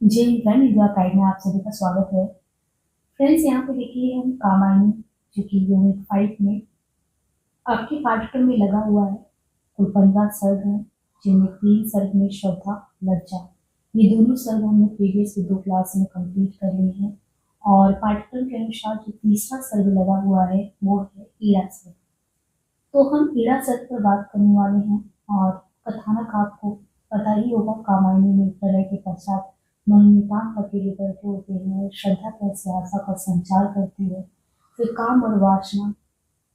जी, friend India pride में आप सभी का स्वागत है। फ्रेंड्स, यहाँ पे देखिए हम कामायनी जो कि यूनिट 5 में आपके पाठ्यक्रम में लगा हुआ है। कुल 15 सर्ग हैं, जिनमें 3 सर्ग में श्रद्धा, लज्जा, ये दोनों सर्ग हमने प्रीवियस 2 क्लास में कंप्लीट कर लिए हैं। और पाठ्यक्रम के अनुसार जो तीसरा सर्ग लगा हुआ है वो है ईड़ा सर्ग। तो हम ईड़ा सर्ग पर बात करने वाले हैं। और कथानक आपको पता ही होगा, कामायनी में प्रलय के पश्चात मनोनितान अकेले बैठे होते हैं, श्रद्धा कैसे आशा का संचार करती है, फिर काम और वासना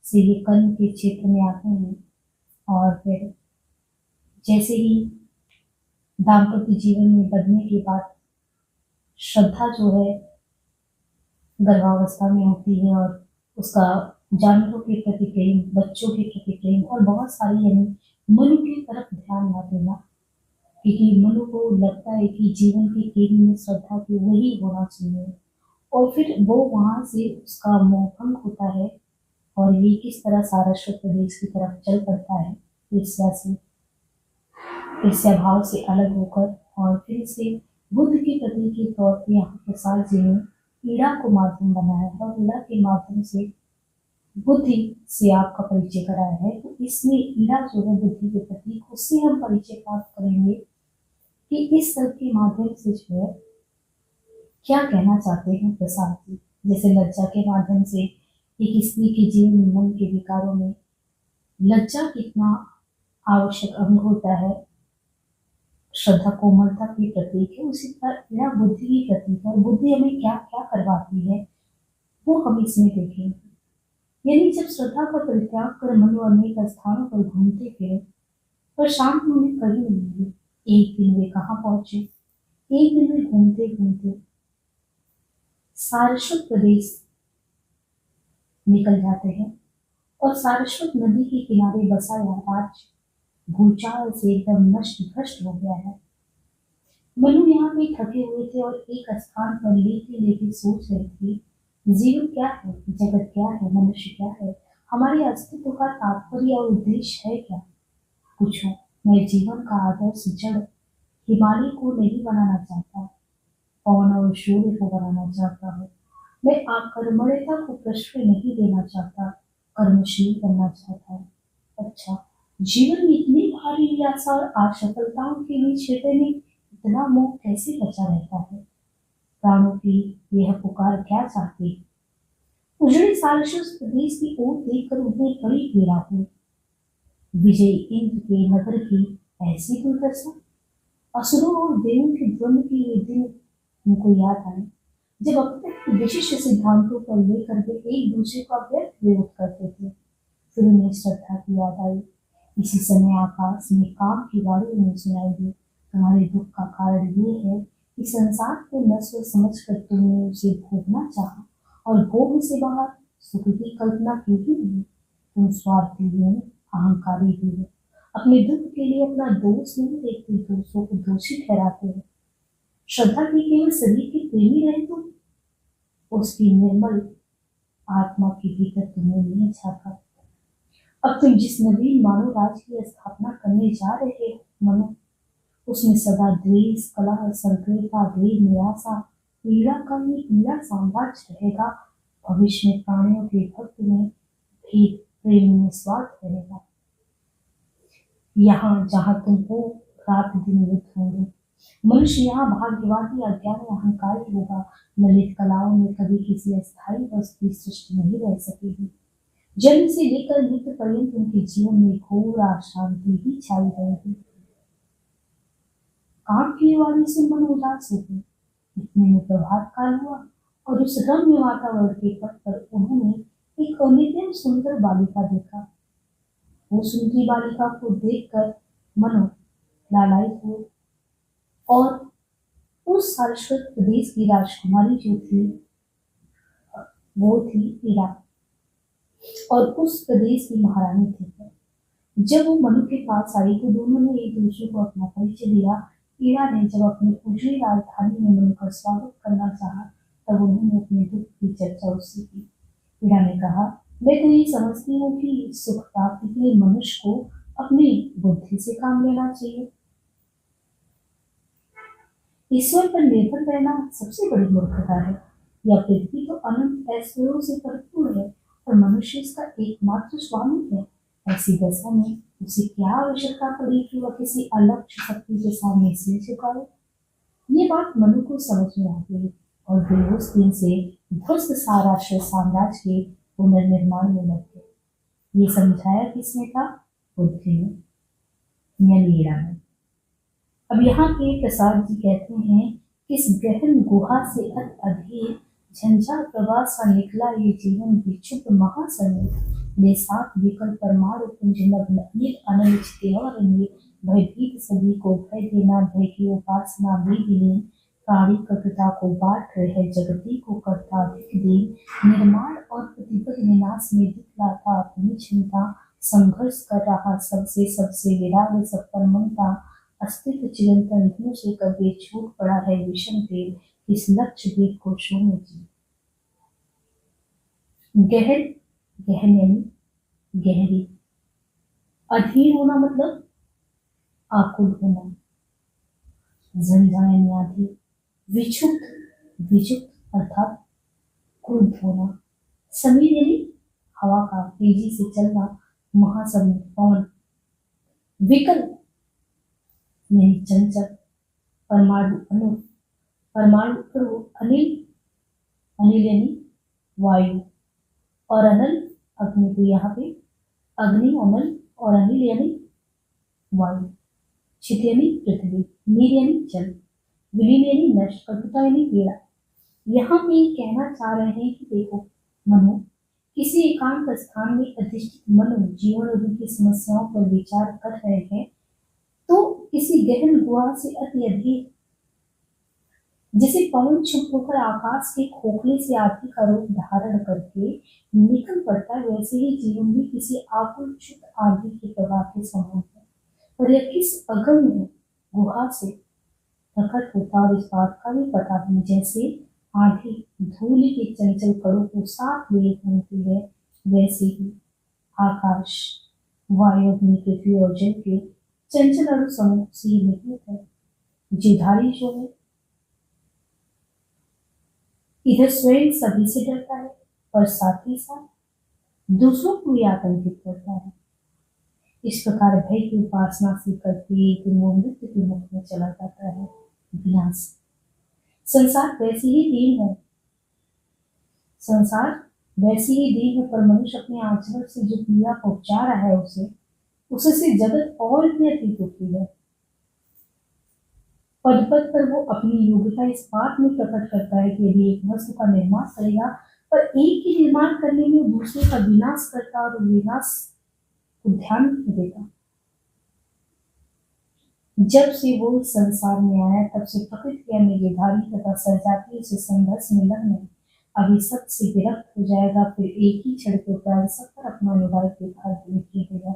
से ये कर्म के क्षेत्र में आते हैं। और फिर जैसे ही दाम्पत्य जीवन में बढ़ने के बाद श्रद्धा जो है गर्भावस्था में होती है, और उसका जानवरों के प्रति प्रेम, बच्चों के प्रति प्रेम और बहुत सारी यानी मनु की तरफ ध्यान ना देना, क्योंकि मनु को लगता है कि जीवन के केंद्र में श्रद्धा की वही होना चाहिए। और फिर वो वहां से उसका मोह भंग होता है और ये किस तरह सारस्वत प्रदेश की तरफ चल पड़ता है, ईर्ष्या से, ईर्ष्या भाव से अलग होकर। और फिर से बुद्ध के प्रतीक के तौर पर यहाँ प्रसाद जी ने ईड़ा को माध्यम बनाया है और ईड़ा के माध्यम से बुद्धि से आपका परिचय कराया है। तो इसमें ईड़ा जो है बुद्धि के प्रतीक, उससे हम परिचय प्राप्त करेंगे कि इस सब के माध्यम से जो है क्या कहना चाहते हैं प्रसाद जी। जैसे लज्जा के माध्यम से एक स्त्री के जीवन में मन के विकारों में लज्जा कितना आवश्यक अंग होता है, श्रद्धा कोमलता की प्रतीक है, उसी तरह यह बुद्धि की प्रतीक है। और बुद्धि हमें क्या क्या करवाती है वो हम इसमें देखेंगे। यानी जब श्रद्धा का परित्याग कर मनु अनेक स्थानों पर घूमते फिरे, पर शांत उन्हें कभी नहीं मिली। एक दिन वे कहाँ पहुंचे? एक दिन वे घूमते घूमते सारस्वत प्रदेश निकल जाते हैं। और सारस्वत नदी के किनारे बसा यह राज्य भूचाल से एकदम नष्ट भ्रष्ट हो गया है। मनु यहाँ पे थके हुए थे और एक स्थान पर लेटे लेटे सोच रहे थे, जीवन क्या है, जगत क्या है, मनुष्य क्या है, हमारे अस्तित्व का तात्पर्य और उद्देश्य है क्या? पूछो, मैं जीवन का आदर्श जड़ हिमालय को नहीं बनाना चाहता, पवन और सूर्य को बनाना चाहता हूँ। मैं आकर्मण्यता को प्रश्रय नहीं देना चाहता, कर्मशील बनना चाहता हूँ। अच्छा, जीवन में इतनी भारी आशा और असफलताओं के बीच हृदय में इतना मोह कैसे बचा रहता है? प्राणों की यह पुकार क्या चाहती है? उजड़े सारस्वत प्रदेश की ओर देखकर उन्हें बड़ी पीड़ा हुई। विजय इंद्र के नगर की ऐसी दुर्दशा, असुरों और देवों के द्वंद्व की ये दिन उनको याद आए, जब अपने विशिष्ट सिद्धांतों पर लेकर वे एक दूसरे का व्यर्थ विरोध करते थे। फिर उन्हें श्रद्धा की याद आई। इसी समय आकाश में काम की वाणी उन्हें सुनाई दी, तुम्हारे दुख का कारण ये है कि संसार को नश्वर समझकर तुमने उसे भोगना चाहा, और भोग से बाहर सुख की कल्पना की ही नहीं। तुम स्वार्थी हो, अहंकारी भी हो, अपने दुख के लिए अपना दोष नहीं देखते, दूसरों को दोषी ठहराते हो। श्रद्धा की केवल शरीर की प्रेमी रहे तुम, उसकी निर्मल आत्मा के भीतर तुम्हें नहीं झांका। अब तुम जिस नवीन मानव राज की स्थापना करने जा रहे हो मनो, उसमें सदा द्वेष, कलह, संकीर्णता, भेद, निराशा, पीड़ा का ये पीड़ा साम्राज्य रहेगा। भविष्य में प्राणियों के भक्त में भेद, प्रेम में स्वार्थ रहेगा। यहाँ जहाँ तुम हो, रात दिन युद्ध होंगे। मनुष्य यहाँ भाग्यवादी, अज्ञानी, अहंकारी होगा। ललित कलाओं में कभी किसी अस्थायी वस्तु की सृष्टि नहीं रह सकेगी। जन्म से लेकर मृत्यु पर्यंत उनके जीवन में घोर अशांति ही छाई रहेगी। काम की वाणी से मन उदास हो गए। इतने में प्रभात काल हुआ और उस रम्य वातावरण के पथ पर उन्होंने एक अनित्यम सुंदर बालिका देखा। वो सुंदरी बालिका को देखकर मनो लालायित हुए। और उस सारस्वत प्रदेश की राजकुमारी जो थी वो थी ईड़ा, और उस प्रदेश की महारानी थी। जब वो मनु के पास आई तो दोनों ने एक दूसरे को अपना परिचय दिया। ईड़ा ने जब अपनी उजड़ी राजधानी में मनु का स्वागत करना चाहा, तब उन्होंने अपने दुख की चर्चा उससे की। ईड़ा ने कहा, मैं तो ये समझती हूँ कि सुख प्राप्ति के लिए मनुष्य को अपनी बुद्धि से काम लेना चाहिए। ईश्वर पर निर्भर रहना सबसे बड़ी मूर्खता है। यह पृथ्वी तो अनंत ऐश्वर्यों से भरपूर है और मनुष्य इसका एकमात्र स्वामी है। ऐसी दशा में उसे क्या आवश्यकता पड़ी कि वह किसी अलग शक्ति के सामने सिर झुकाए। ये बात मनु को समझ में आ गई और वे उस दिन से ध्वस्त साराष्ट्र साम्राज्य के पुनर्निर्माण में लग गए। ये समझाया किसने था? बुद्धि ने, यानी ईड़ा ने। अब यहाँ के प्रसाद जी कहते हैं कि इस गहन गुहा से अधीर झंझा प्रवाह सा निकला ये जीवन विक्षुब्ध महासमुद्र ने सात विकल परमाणु पुंज नग्न अनल चित्तेवरण्य भयभीत सभी को भय देना भय की उपासना भी विलीन प्राणी कटुता को बांट रहे जगती को करता अधिक दीन निर्माण और प्रतिबद्ध विनाश में दिखलाता अपनी क्षमता संघर्ष कर रहा सबसे विराग सब पर ममता अस्तित्व चिरंतन धनु से कभी छूट पड़ा है विषम तेल इस लक्ष्य भेद को शून्य की। गहन, गहन यानी गहरी, अधीर होना मतलब आकुल होना, झंझा यानी आधी, विक्षुब्ध, विचुक्त अर्थात क्रुद्ध होना, समीर यानी हवा का तेजी से चलना, महासमुद्र पवन, विकल यानी चंचल, परमाणु अणु, परमाणु अणु, अनिल, अनिल यानी वायु और अनल अग्नि। तो यहाँ पे अग्नि, अनल और अनिल यानी वायु, क्षित यानी पृथ्वी, नीर यानी जल, विलीन यानी नष्ट, कटुता यानी पीड़ा। यहाँ पे कहना चाह रहे हैं कि देखो मनु, किसी एकांत स्थान में अधिष्ठित मनु जीवन और उनकी समस्याओं पर विचार कर रहे हैं तो किसी गहन गुहा से अत्यधिक जिसे पवन छुप होकर आकाश के खोखले से आदि का रूप धारण करके निकल पड़ता है वैसे ही जीवन भी किसी आकुल छुप आदि के प्रवाह के समान है। और यह किस अगम्य गुहा से प्रकट होता और इस बात का भी पता नहीं जैसे आधी धूल के चंचल कणों को साथ लिए घूमती है वैसे ही आकाश वायु अग्नि पृथ्वी और जल के चंचल अणु समूह से निर्मित है। जिधारी जो है इधर स्वयं सभी से डरता है और साथ ही साथ दूसरों को भी आतंकित करता है। इस प्रकार भय की उपासना से करके एक दिन वो मृत्यु के मुख में चला जाता है, विनाश। संसार वैसे ही दीन है, संसार वैसे ही दीन है पर मनुष्य अपने आचरण से जो पीड़ा पहुंचा रहा है उससे जगत और भी अधिक दुखी है। पद पद पर वो अपनी योग्यता इस बात में प्रकट करता है कि यदि एक वस्तु का निर्माण करेगा पर एक ही निर्माण करने में दूसरे का विनाश करता और विनाश को ध्यान नहीं देता। जब से वो संसार में आया तब से प्रकृति में निर्धारित तथा सजातीय से संघर्ष में लगने अभी सबसे विरक्त हो जाएगा फिर एक ही क्षण के उपरांत सब पर अपना निवार के भाग देगा।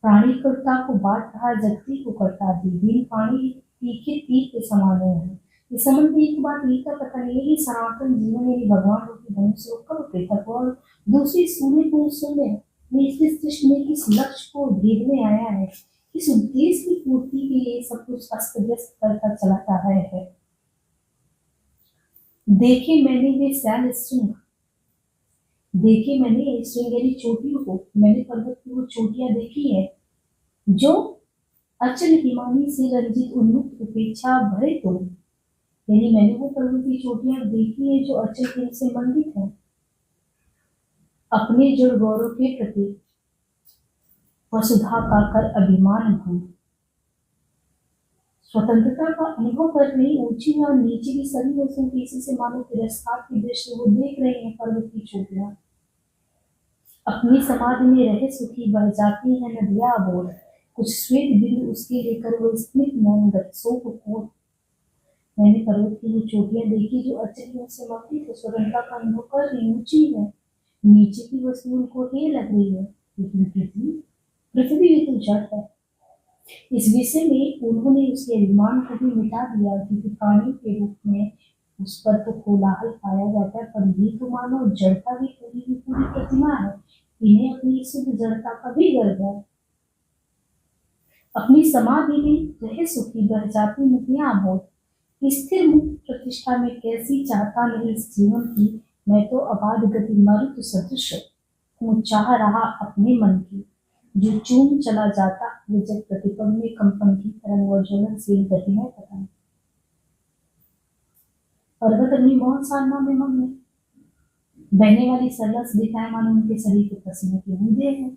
प्राणी कर्ता को बांट रहा जगती को करता दीन पानी तीखे तीर के समान है। इस संबंध में एक बात ये का पता नहीं है कि सनातन जीवन यानी भगवान रूपी धनुष से कब पृथक और दूसरी सूर्य को शून्य में इस सृष्टि में किस लक्ष्य को भेदने आया है, किस उद्देश्य की पूर्ति के लिए सब कुछ अस्त व्यस्त करता चला जा रहा है। देखे मैंने वे सैल स्ट्रिंग, देखे मैंने स्ट्रिंग यानी चोटियों को, मैंने पर्वत की वो चोटियां देखी है जो अचल हिमानी से रंजित उन्मुक्त उपेक्षा भरे तो, यानी मैंने वो पर्वत की चोटियां देखी है जो अचल हिम से मंडित है। अपने जड़ गौरव के प्रति वसुधा का कर अभिमान भंग, स्वतंत्रता का अनुभव कर रही ऊंची और नीचे की सभी वस्तुओं की इसी से मानो तिरस्कार की दृष्टि वो देख रहे हैं। पर्वत की चोटियां अपनी समाधि में रहे सुखी बह जाती है नदियां अबोध, कुछ श्वेत बिंदु उसके लेकर वो स्मित नयन गत्सों को। मैंने पर्वत की वो चोटियां देखी जो अचल से मंडित है, स्वतंत्रता का अनुभव कर रही ऊंची है, नीचे की वस्तु उनको हे लग रही है, लेकिन पृथ्वी भी तो जड़ है। इस विषय में उन्होंने उसके अभिमान को भी मिटा दिया क्योंकि प्राणी के रूप में उस पर तो कोलाहल पाया जाता है पर ये तो मानो जड़ता भी पूरी प्रतिमा है, इन्हें अपनी शुद्ध जड़ता का भी गर्व है। अपनी समाधि में रह सुखी बह जाती नदियां अबोध, स्थिर मुक्त प्रतिष्ठा में कैसी चाहता नहीं इस जीवन की, मैं तो अबाध गति मरुत सदृश हूँ चाह रहा अपने मन की, जो चूम चला जाता विजय प्रतिपद में कंपन की तरंग व ज्वलनशील गति में पतन। पर्वत अपनी मौन साधना में मग्न है, बहने वाली सरलस दिखाए मानो उनके शरीर के पसीने की बूंदे हैं।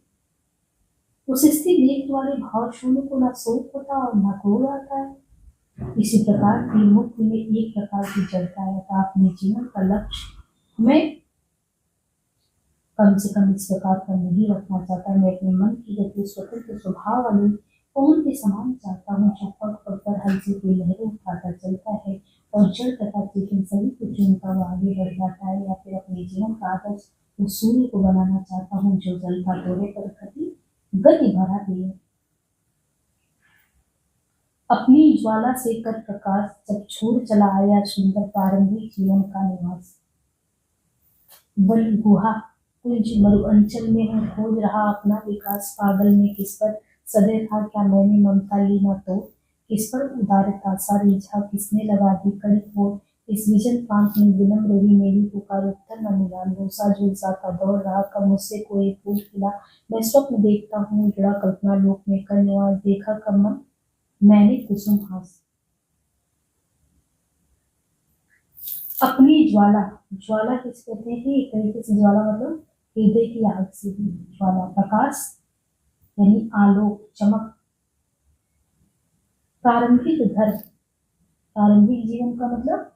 उस स्थिर देख वाले भाव शून्य को ना शोक होता और ना क्रोध आता है। इसी प्रकार की मुक्ति में एक प्रकार की जड़ता है, अपने जीवन का लक्ष्य मैं कम से कम इस प्रकार का नहीं रखना चाहता। मैं अपने मन की गति स्वतंत्र स्वभाव वाली पवन के समान चाहता हूँ, जो पग पग पर हल्की की लहरें उठाता चलता है और जड़ तथा चेतन सभी को चुनता हुआ आगे बढ़ जाता है। या फिर अपने जीवन का आदर्श उस सूर्य को बनाना चाहता हूँ, जो जलता दौरे पर गति भरा दिए, अपनी ज्वाला से कर प्रकाश जब छोड़ चला आया सुंदर प्रारंभिक जीवन का निवास। वन गुहा कुंज मरु अंचल में है खोज रहा अपना विकास, पागल में किस पर सदैव था क्या मैंने ममता ली न तो, किस पर उदारता सा रिझा किसने लगा दी कड़ी हो, इस विजन प्रांत में विलंब रही मेरी पुकार उत्तर न मिला, लोसा झुलसा का दौड़ रहा कब मुझसे कोई फूल खिला, मैं स्वप्न देखता हूँ जड़ा कल्पना लोक में कर निवास, देखा कब मन मैंने कुसुम हास। अपनी ज्वाला, ज्वाला किस कहते हैं, एक तरीके से ज्वाला मतलब हृदय की आग से भी ज्वाला, प्रकाश यानी आलोक चमक, प्रारंभिक घर, प्रारंभिक जीवन का मतलब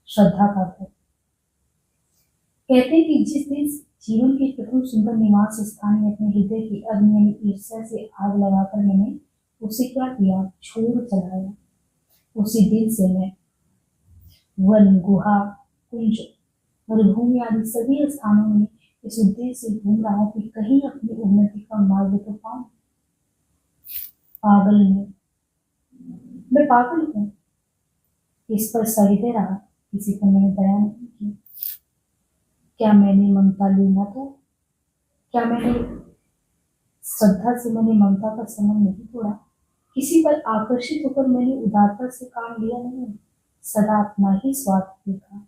श्रद्धा का घर। कहते हैं कि जिस दिन जीवन के प्रथम सुंदर निवास स्थान में अपने हृदय की अग्नि यानी ईर्ष्या से आग लगाकर मैंने उसे क्या किया, छोड़ चलाया। उसी दिन से मैं वन गुहा कुंज मरुभूमि आदि सभी स्थानों में इस उद्देश्य से घूम रहा कि कहीं अपनी उन्नति का मार्ग तो पाऊं। पागल में मैं पागल हूँ, इस पर सहिदे रहा, किसी को मैंने दया नहीं की। क्या मैंने ममता ली ना तो, क्या मैंने श्रद्धा से मैंने ममता का संबंध नहीं तोड़ा, किसी पर आकर्षित होकर मैंने उदारता से काम लिया नहीं, सदा अपना ही स्वार्थ देखा,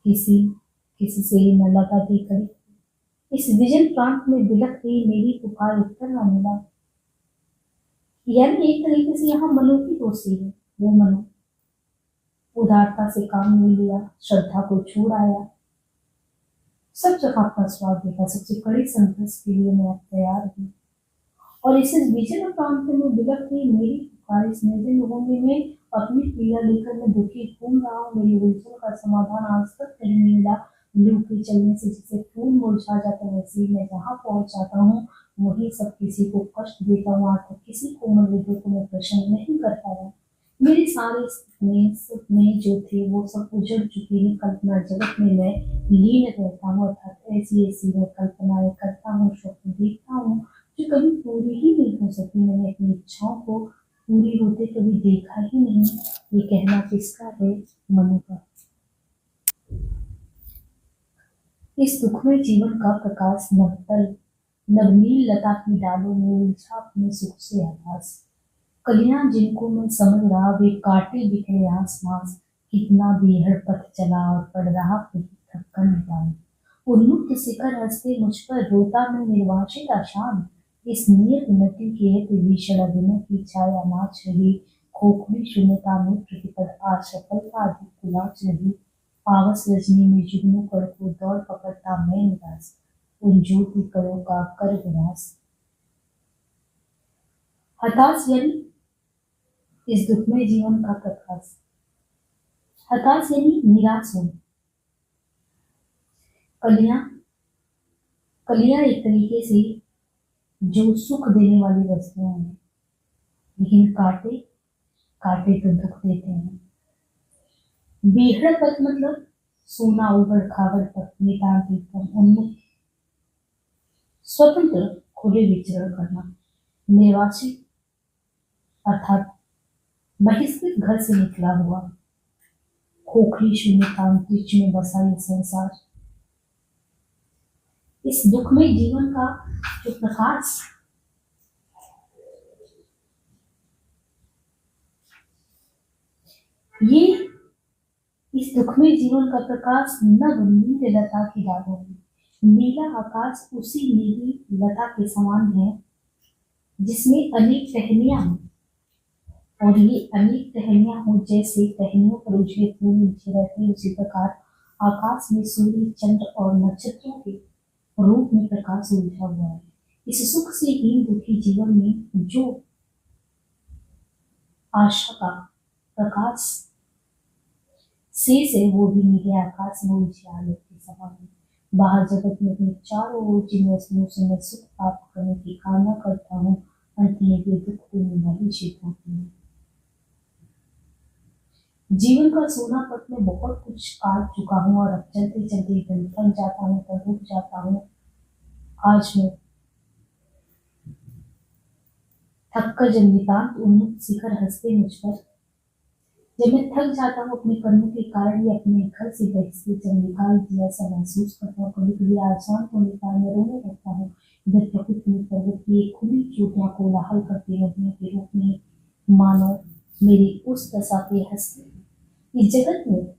किसी से न लगा दी कड़ी, इस विजन प्रांत में बिलख गई मेरी पुकार उत्तर न मिला। यानी एक तरीके से यहाँ मनो की दोषी है, वो मनो उदारता से काम नहीं लिया, श्रद्धा को छोड़ आया, सब जगह अपना स्वाद देखा, सबसे कड़ी संघर्ष के लिए मैं अब तैयार हूँ। और इस विजन प्रांत में बिलख गई मेरी पुकार, इस निर्जन भूमि में अपनी पीड़ा लेकर मैं दुखी घूम रहा हूँ, मेरी उलझन का समाधान आज तक नहीं मिला। लू के चलने से जैसे फूल मुरझा जाता है, वैसे मैं जहाँ पहुंच जाता हूँ वही सब किसी को कष्ट देता हूँ, आज तक किसी कोमल हृदय को मैं प्रसन्न नहीं कर पाया। मेरे सारे सपने जो थे वो सब उजड़ चुके हैं, कल्पना जगत में मैं लीन रहता हूँ, अर्थात ऐसी ऐसी मैं कल्पनाएं करता हूँ, स्वप्न देखता हूँ जो कभी पूरी ही नहीं हो सकती। मैंने अपनी इच्छाओं को पूरी होते कभी देखा ही नहीं। ये कहना किसका है, मनु का। इस दुखमय जीवन का प्रकाश नवतल नवनील लता की डालों में उलझा अपने सुख से आकाश, कलियां जिनको मैं समझ रहा वे काटे बिखरे आसमास, कितना बेहड़ पथ चला और पड़ रहा फिर थक्कन निकाल, उन्मुक्त शिखर हंसते मुझ पर रोता मैं निर्वासित आशान, इस नियत नटी के भीषण अभिनय की छाया नाच रही, खोखली शून्यता में प्रतिपद असफलता अधिक कुलाच रही, पावस रजनी में जुगनू कड़ को दौड़ पकड़ता मैं निराश, उन ज्योति कड़ों का कर विनाश। हताश यानी इस दुखमय जीवन का प्रकाश, हताश यानी निराश हो। कलियां, कलियां एक तरीके से जो सुख देने वाली वस्तुएं हैं, लेकिन कांटे, कांटे तो दुख देते हैं। बेहड़ पथ मतलब सोना उबड़ खाबड़ पथ, नितांत एकदम उन्मुक्त स्वतंत्र खुले विचरण करना, निर्वासित अर्थात बहिष्कृत घर से निकला हुआ, खोखली शून्यता अंतरिक्ष में बसा ये संसार। इस दुखमय जीवन का जो प्रकाश ये इस दुखमय जीवन का प्रकाश नव नील लता की डालों में, नीला आकाश उसी नीली लता के समान है जिसमें अनेक टहनियां हैं, और ये अनेक टहनियां हो जैसे टहनियों पर उजले फूल नीचे रहते हैं, उसी प्रकार आकाश में सूर्य चंद्र और नक्षत्रों के रूप में प्रकाश उलझा हुआ है। इस सुख से हीन दुखी जीवन में जो आशा का प्रकाश शेष है वो भी नीले आकाश में उलझे आलोक के समान है। बाहर जगत में अपने चारों ओर जिन वस्तुओं से मैं सुख प्राप्त करने की कामना करता हूँ, अंत में वे दुख देने वाली सिद्ध होती है। जीवन का सोना पथ में बहुत कुछ काट चुका हूँ और अब चलते चलते थक जाता हूँ, तो रुक जाता हूँ। आज मैं थक कर जब नितांत उन्मुक्त शिखर हंसते मुझ पर, जब मैं थक जाता हूँ अपने कर्मों के कारण या अपने घर से बहसते जब निकाल दिया ऐसा महसूस करता हूँ, कभी कभी आसान होने का मैं रोने लगता हूँ। इधर प्रकृति में पर्वत की एक खुली चोटियां कोलाहल करती नदियों के रूप में मानो मेरी उस दशा पे हंसते। इस जगत में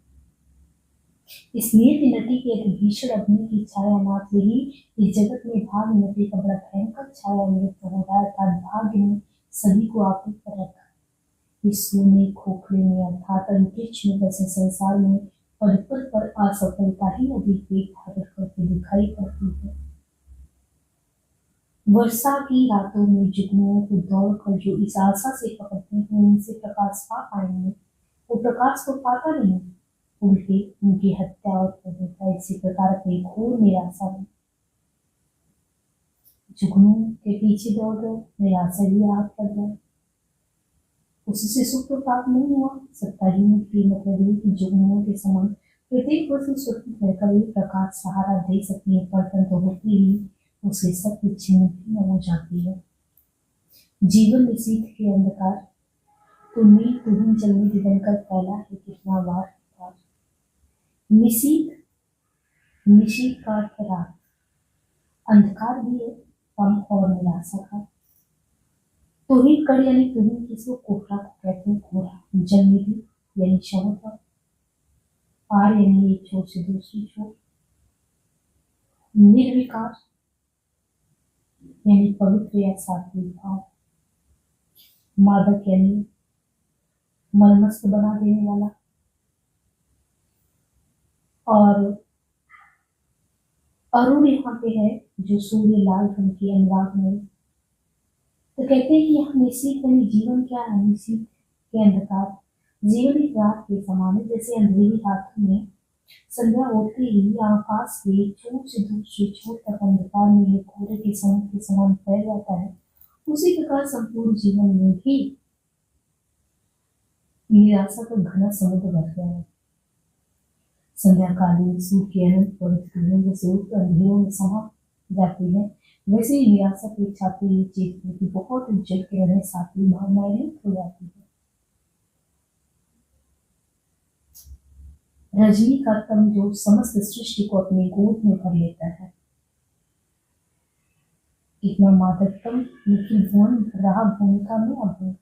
इस नीति नटी के एक भीषण अग्नि की छाया नाथ रही। इस जगत में भाग नटी का बड़ा भयंकर छाया नृत्य हो रहा है, अर्थात भाग्य ने सभी को आकृत पर रखा। इस सोने खोखले में अर्थात अंतरिक्ष में बसे संसार में पद पर असफलता ही अधिक पेट धारण करके दिखाई पड़ती है। वर्षा की रातों में जुगनुओं को दौड़कर जो इस आशा से पकड़ते हैं उनसे प्रकाश पा पाएंगे, वो प्रकाश तो पाता नहीं, उल्टे उनकी हत्या और कर देता है। इसी प्रकार अपनी घोर निराशा में जुगनू के पीछे दौड़ रहे, निराशा ही आग कर जाए, उससे सुख तो प्राप्त नहीं हुआ। सत्ताहीन की मतलब है कि जुगनुओं के समान प्रत्येक वस्तु सुरक्षित रहकर भी प्रकाश सहारा दे सकती है, परंतु होती ही उसे सब छिन्न भिन्न हो जाती है। जीवन निशीथ के अंधकार तुम्हें तुम्हें जलने दिगंतर फैला है कितना बार बार। निशीथ निशीथ का अर्थ रात, अंधकार भी है कम और निराशा का। तुहिन कड़ यानी तुहिन किसको कोहरा को कहते हैं, कोहरा जलनिधि यानी शब्द, पार यानी एक छोर से दूसरी छोर, निर्विकार यानी पवित्र या सात्विक भाव, मादक यानी मनमस्त बना देने वाला, और अरुण यहाँ पे है जो सूर्य लाल रंग की अनुराग में। तो कहते हैं कि यहाँ निश्चित यानी जीवन क्या है, निश्चित के अंधकार जीवन एक रात के समान है, जैसे अंधेरी रात में संध्या होते ही आकाश के छोर से दूसरे छोर तक अंधकार में कोहरे के समान फैल जाता है, उसी प्रकार संपूर्ण जीवन में भी निराशा का घना समुद्र भर गया है। संध्याकालीन सूर्य की अनंत पवित्र जैसे अंधेरों में समा जाती है, वैसे ही निराशा की छाती ही चेतने की बहुत उज्जवल किरणें साथी भावनाएं लुप्त हो जाती है। रजनी का तम जो समस्त सृष्टि को अपनी गोद में भर लेता है, इतना मादकतम निखिल भुवन रहा भूमिका में अभूत।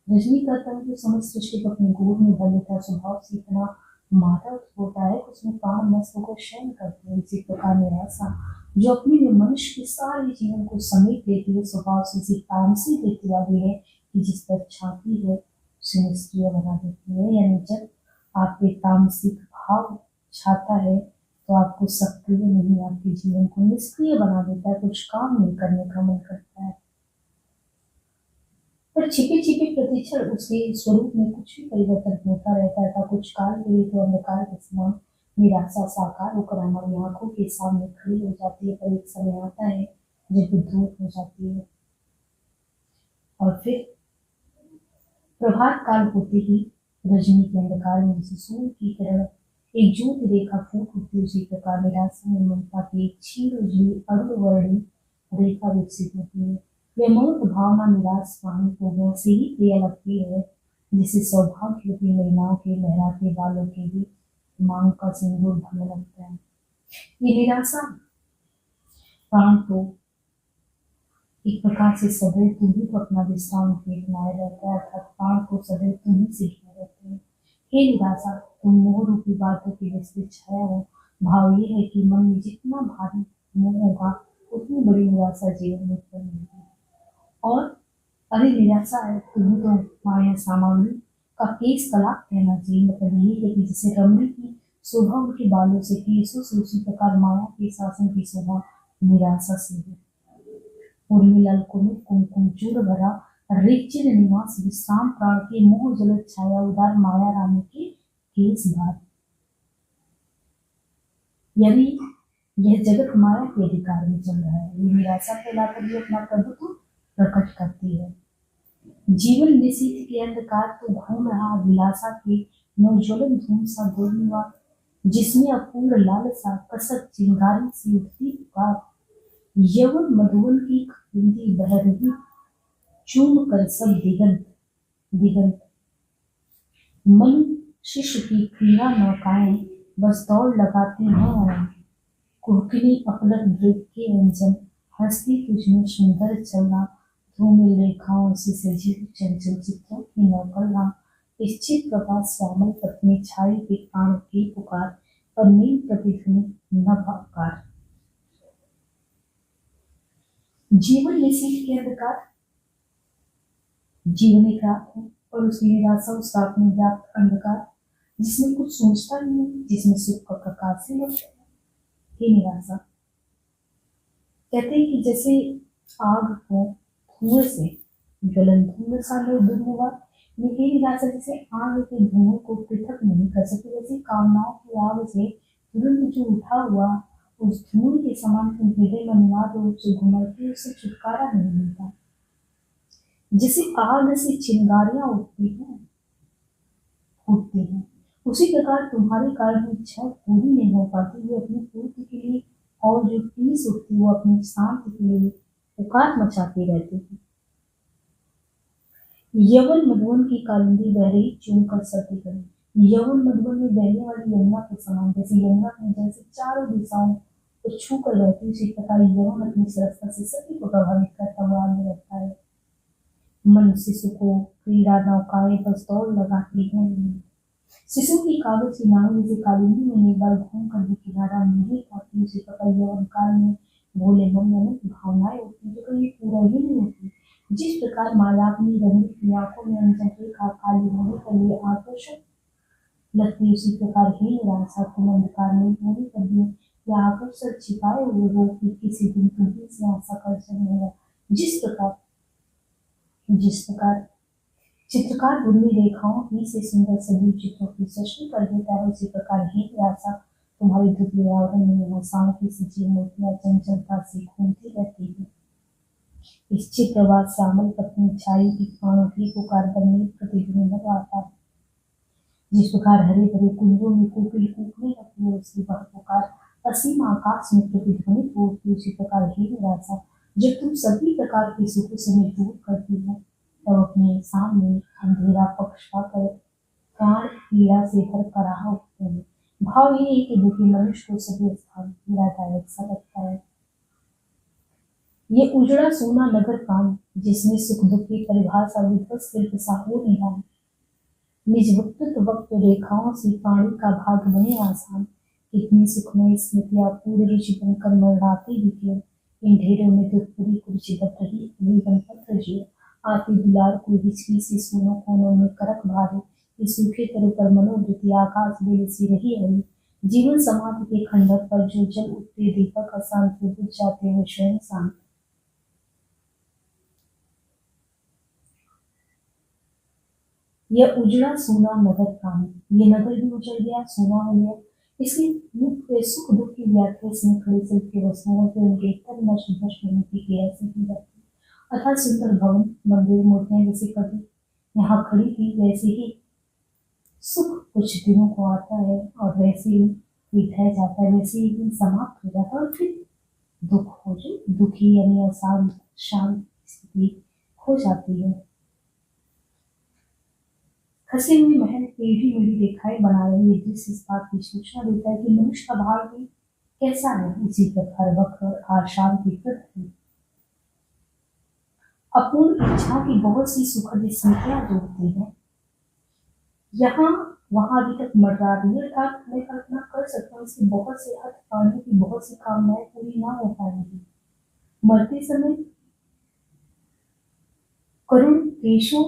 रजनी का तम जो समस्त सृष्टि को अपनी गोद में भर लेता है, स्वभाव से इतना मादक होता है उसमें प्राण मस्त होकर शयन करते हैं। इसी प्रकार निराशा जो अपने में मनुष्य के सारे जीवन को समेट लेती है, स्वभाव से इसी तामसी देती वाली है कि जिस पर छाती है उसे निष्क्रिय बना देती है। यानी जब आपके तामसिक भाव छाता है तो आपको सक्रिय नहीं, आपके जीवन को निष्क्रिय बना देता है, कुछ काम नहीं करने का मन करता है। पर छिपे छिपे प्रतिक्षण उसके स्वरूप में कुछ भी परिवर्तन होता रहता था। कुछ काल के लिए तो अंधकार के समान निराशा साकार होकर हमारी आंखों के सामने खड़ी हो जाती है, पर एक समय आता है जब वो दूर हो जाती है और फिर प्रभात काल होते ही रजनी के अंधकार में जैसे सूर्य की किरण एक ज्योति रेखा फूट उठती, उसी प्रकार निराशा में ममता की एक क्षीण उजली अरुणवर्णी रेखा विकसित होती है। यह मूर्त भावना निराश वाणी को वैसे ही प्रिय लगती है जिसे सौभाग्यवती महिलाओं के लहराते बालों के भी मांग का सिंदूर भरने लगता है। ये निराशा प्राण को एक प्रकार से सदैव तुम ही को अपना विश्राम भेटनाए रहता है, अर्थात प्राण को सदैव तुम ही से घिरे रहते हैं। हे निराशा, तुम मोह रूपी बातों की विस्तृत छाया हो। भाव ये है कि मन में जितना भारी मोह होगा, उतनी बड़ी निराशा जीवन में उत्पन्न होगी। और अरे निराशा है, तुम्हें तो माया सामग्री का केस कला कहना चाहिए। मतलब ये है कि जैसे रमणी की शोभा उनके बालों से केसों से, उसी प्रकार माया के शासन की शोभा निराशा से है। उर्मिलाल कुमित कुमकुम चूर भरा रिचिर निवास विश्राम प्राण के मोह जलत छाया उदार माया रानी के केस भार। यानी यह जगत माया के अधिकार में चल रहा है। ये निराशा फैलाकर भी अपना प्रभुत्व प्रकट करती है। जीवन निशीथ के अंधकार तो घूम रहा विलासा के नवज्वलन धूम सा दुर्निवार, जिसमें अपूर्ण लालसा कसक चिंगारी सी उठती पुकार। यवन मधुवन की खिंदी बह रही, चूम कर सब दिगंत दिगंत। मन शिष्य की क्रीड़ा नौकाएं बस दौड़ लगाती हैं। कुहकिनी अपलक वृत्त के अंजन, हंसती तुझमें सुंदर चलना। धूमिल रेखाओं से सजी चंचल चित्रों की नौकलना। इस चित्र का श्यामल पत्नी छाई के प्राण की पुकार, पर नील प्रतिध्वनि न पाकार। जीवन निशीथ के अंधकार, जीवन एक रात है और उसकी निराशा उस रात में व्याप्त अंधकार, जिसमें कुछ सोचता नहीं, जिसमें सुख का प्रकाश ही नहीं। ये निराशा कहते हैं कि जैसे आग को धुएं से ज्वलन धुएं सा दुर्निवार। ये निराशा जैसे आग के धुएं को पृथक नहीं कर सकती, वैसे कामनाओं की आग से तुरंत जो उठा हुआ उस धुएं के समान हृदय में अनिवार्य रूप से घुमड़ती, उससे छुटकारा नहीं मिलता। जैसे आग से चिंगारियां उठती हैं उठती हैं, उसी प्रकार तुम्हारे कारण इच्छा पूरी नहीं हो पाती। वो अपनी पूर्ति के लिए और जो टीस उठती वो अपनी शांति के लिए पुकार मचाती रहती है। यवन मधुवन की कालिंदी बह रही, चूम कर सर्दी करी। यवन मधुवन में बहने वाली यमुना के समान, जैसे यमुना अपने जल से चारों दिशाओं को छू कर रहती, उसी प्रकार यवन अपनी सरसता से सभी को प्रभावित करता हुआ आगे रहता है। मन शिशु को क्रीड़ा नौकाएं बस दौड़ लगाती हैं। शिशु की कागज की नाव जैसे कालिंदी में एक बार घूम कर भी किनारा नहीं पाती, उसी प्रकार यौवन काल में भोले मन में अनेक भावनाएं होती जो कभी पूरा ही नहीं होती। जिस प्रकार माला अपनी रंगी की आंखों में अंजन रेखा काली होने के लिए आकर्षक लगती, उसी प्रकार ही निराशा तुम अंधकार में होने कर भी या आकर्षक छिपाए हुए हो कि किसी दिन तुम्हें से आशा कर सकेगा। जिस प्रकार चित्रकार बुनी रेखाओं ही से सुंदर सजीव चित्रों की सृष्टि कर देता है, उसी प्रकार ही निराशा तुम्हारे धुंधले आवरण में आशाओं की सजीव मूर्तियां चंचलता से घूमती रहती है। इस चित्रवाद श्यामल पत्नी छाई की प्राणों की पुकार बनी प्रतिध्वनि न पाता। जिस प्रकार हरे भरे कुंजों में कोकिल कूकने लगती है, उसकी वह पुकार असीम आकाश में प्रतिध्वनित होती, उसी प्रकार ही निराशा जब तुम सभी प्रकार के सुखों से दूर करती हो, तब अपने सामने अंधेरा पक्ष पाकर प्राण पीड़ा से भर कराह उठते हैं। भाव ये है कि दुखी मनुष्य को सभी स्थान पीड़ादायक सा लगता है। ये उजड़ा सोना नगर प्राण, जिसमें सुख दुख की परिभाषा विध्वस्त शिल्प सा हो निहा, निज वक्त रेखाओं से प्राणी का भाग बने आसान। इतनी सुखमय स्मृतियां पूर्ण ऋषि बनकर मरणाती भी क्यों, इन ढेरों में दुखपुरी कुर्सी बट रही जीवन पत्र जियो। आती दुलार को हिचकी से सोनो कोनों में करक भारे, इस सूखे तरु पर मनोवृत्ति आकाश बेल सी रही हरी। जीवन समाधि के खंडक पर जो जल उठते दीपक अशांत बुझ जाते हुए स्वयं शांत। यह उजड़ा सोना नगर प्राण, ये नगर भी उजड़ गया, सोना हो गया। इसलिए सुख दुख की व्याख्या इसमें खड़ी सिर्फ के वस्तुओं के उनके तन नष्ट भ्रष्ट होने की क्रिया से की जाती है। अर्थात सुंदर भवन मंदिर मूर्तियां जैसे कभी यहाँ खड़ी थी, वैसे ही सुख कुछ दिनों को आता है और वैसे ही ढह जाता है, वैसे ही दिन समाप्त हो जाता है और फिर दुख हो जो दुखी यानी अशांत शांत स्थिति हो जाती है। खसे हुए महल टेढ़ी मेढ़ी रेखाएं बना रही है, जिस इस बात की सूचना देता है कि मनुष्य का भाव भी कैसा है। इसी प्रकार वक्र और अशांति पृथ्वी अपूर्ण इच्छाओं की बहुत सी सुखद स्मृतियां जोड़ती है। यहाँ वहां अभी तक मर रहा है, अर्थात मैं कल्पना कर सकता हूँ इसकी बहुत से हद पाने की बहुत सी कामनाएं पूरी ना हो पाएंगी। मरते समय करुण केशों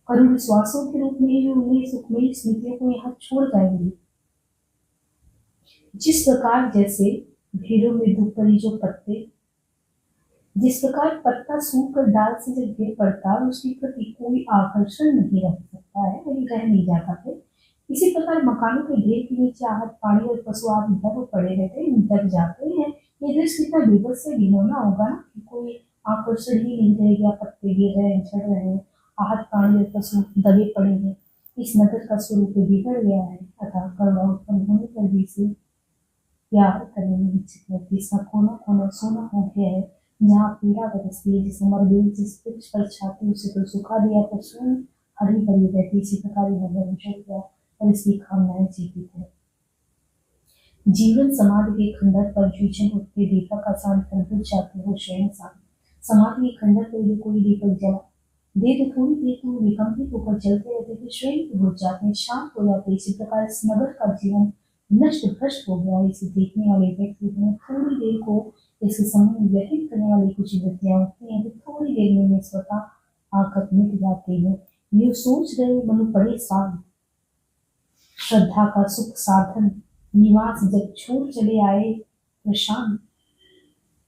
करुण श्वासों के रूप में ही उन्हें सुखमयी स्मृतियों को यहाँ छोड़ जाएंगे। जिस प्रकार जैसे भीड़ों में दुपहरी जो पत्ते, जिस प्रकार पत्ता सूखकर डाल से जब गिर पड़ता है उसके प्रति कोई आकर्षण नहीं रह सकता है, वही रह नहीं जाता है, इसी प्रकार मकानों के ढेर के नीचे आहट पानी और पशु आदि दब पड़े रहते हैं, दब जाते हैं। ये दृश्य कितना विवश से घिनौना होगा ना कि कोई आकर्षण ही नहीं रहेगा, पत्ते गिर रहे हैं, झड़ रहे हैं, आहट पानी और पशु दबे पड़े हैं। इस नगर का स्वरूप बिगड़ गया है, अतः करुणा उत्पन्न होने पर भी इसे प्यार करने में हिचक लगती, इसका कोना कोना सोना हो गया है, जहाँ पीड़ा बरसती है, जिसे मर गई, जिस वृक्ष पर छाती उसे तो सुखा दिया पर स्वयं हरी भरी रहती, इसी प्रकार नगर उजड़ गया और इसकी कामनाएं जीवित है। जीवन समाधि के खंडर पर झुझन उठते दीपक आसान कर बुझ जाते हो स्वयं शांत। समाधि के खंडर पर यदि कोई दीपक जला दे तो थोड़ी देर तो विकम्पित होकर जलते रहते थे, स्वयं बुझ जाते, शांत हो जाते। इसी प्रकार इस नगर का जीवन नष्ट भ्रष्ट हो गया। इसे देखने वाले व्यक्ति में थोड़ी देर को इसके समय व्यतीत करने वाली कुछ वृत्तियां होती हैं, थोड़ी देर में स्वतः आकर मिट जाती है। ये सोच रहे मनु बड़े शांत, श्रद्धा का सुख साधन निवास जब छोड़ चले आए प्रशांत,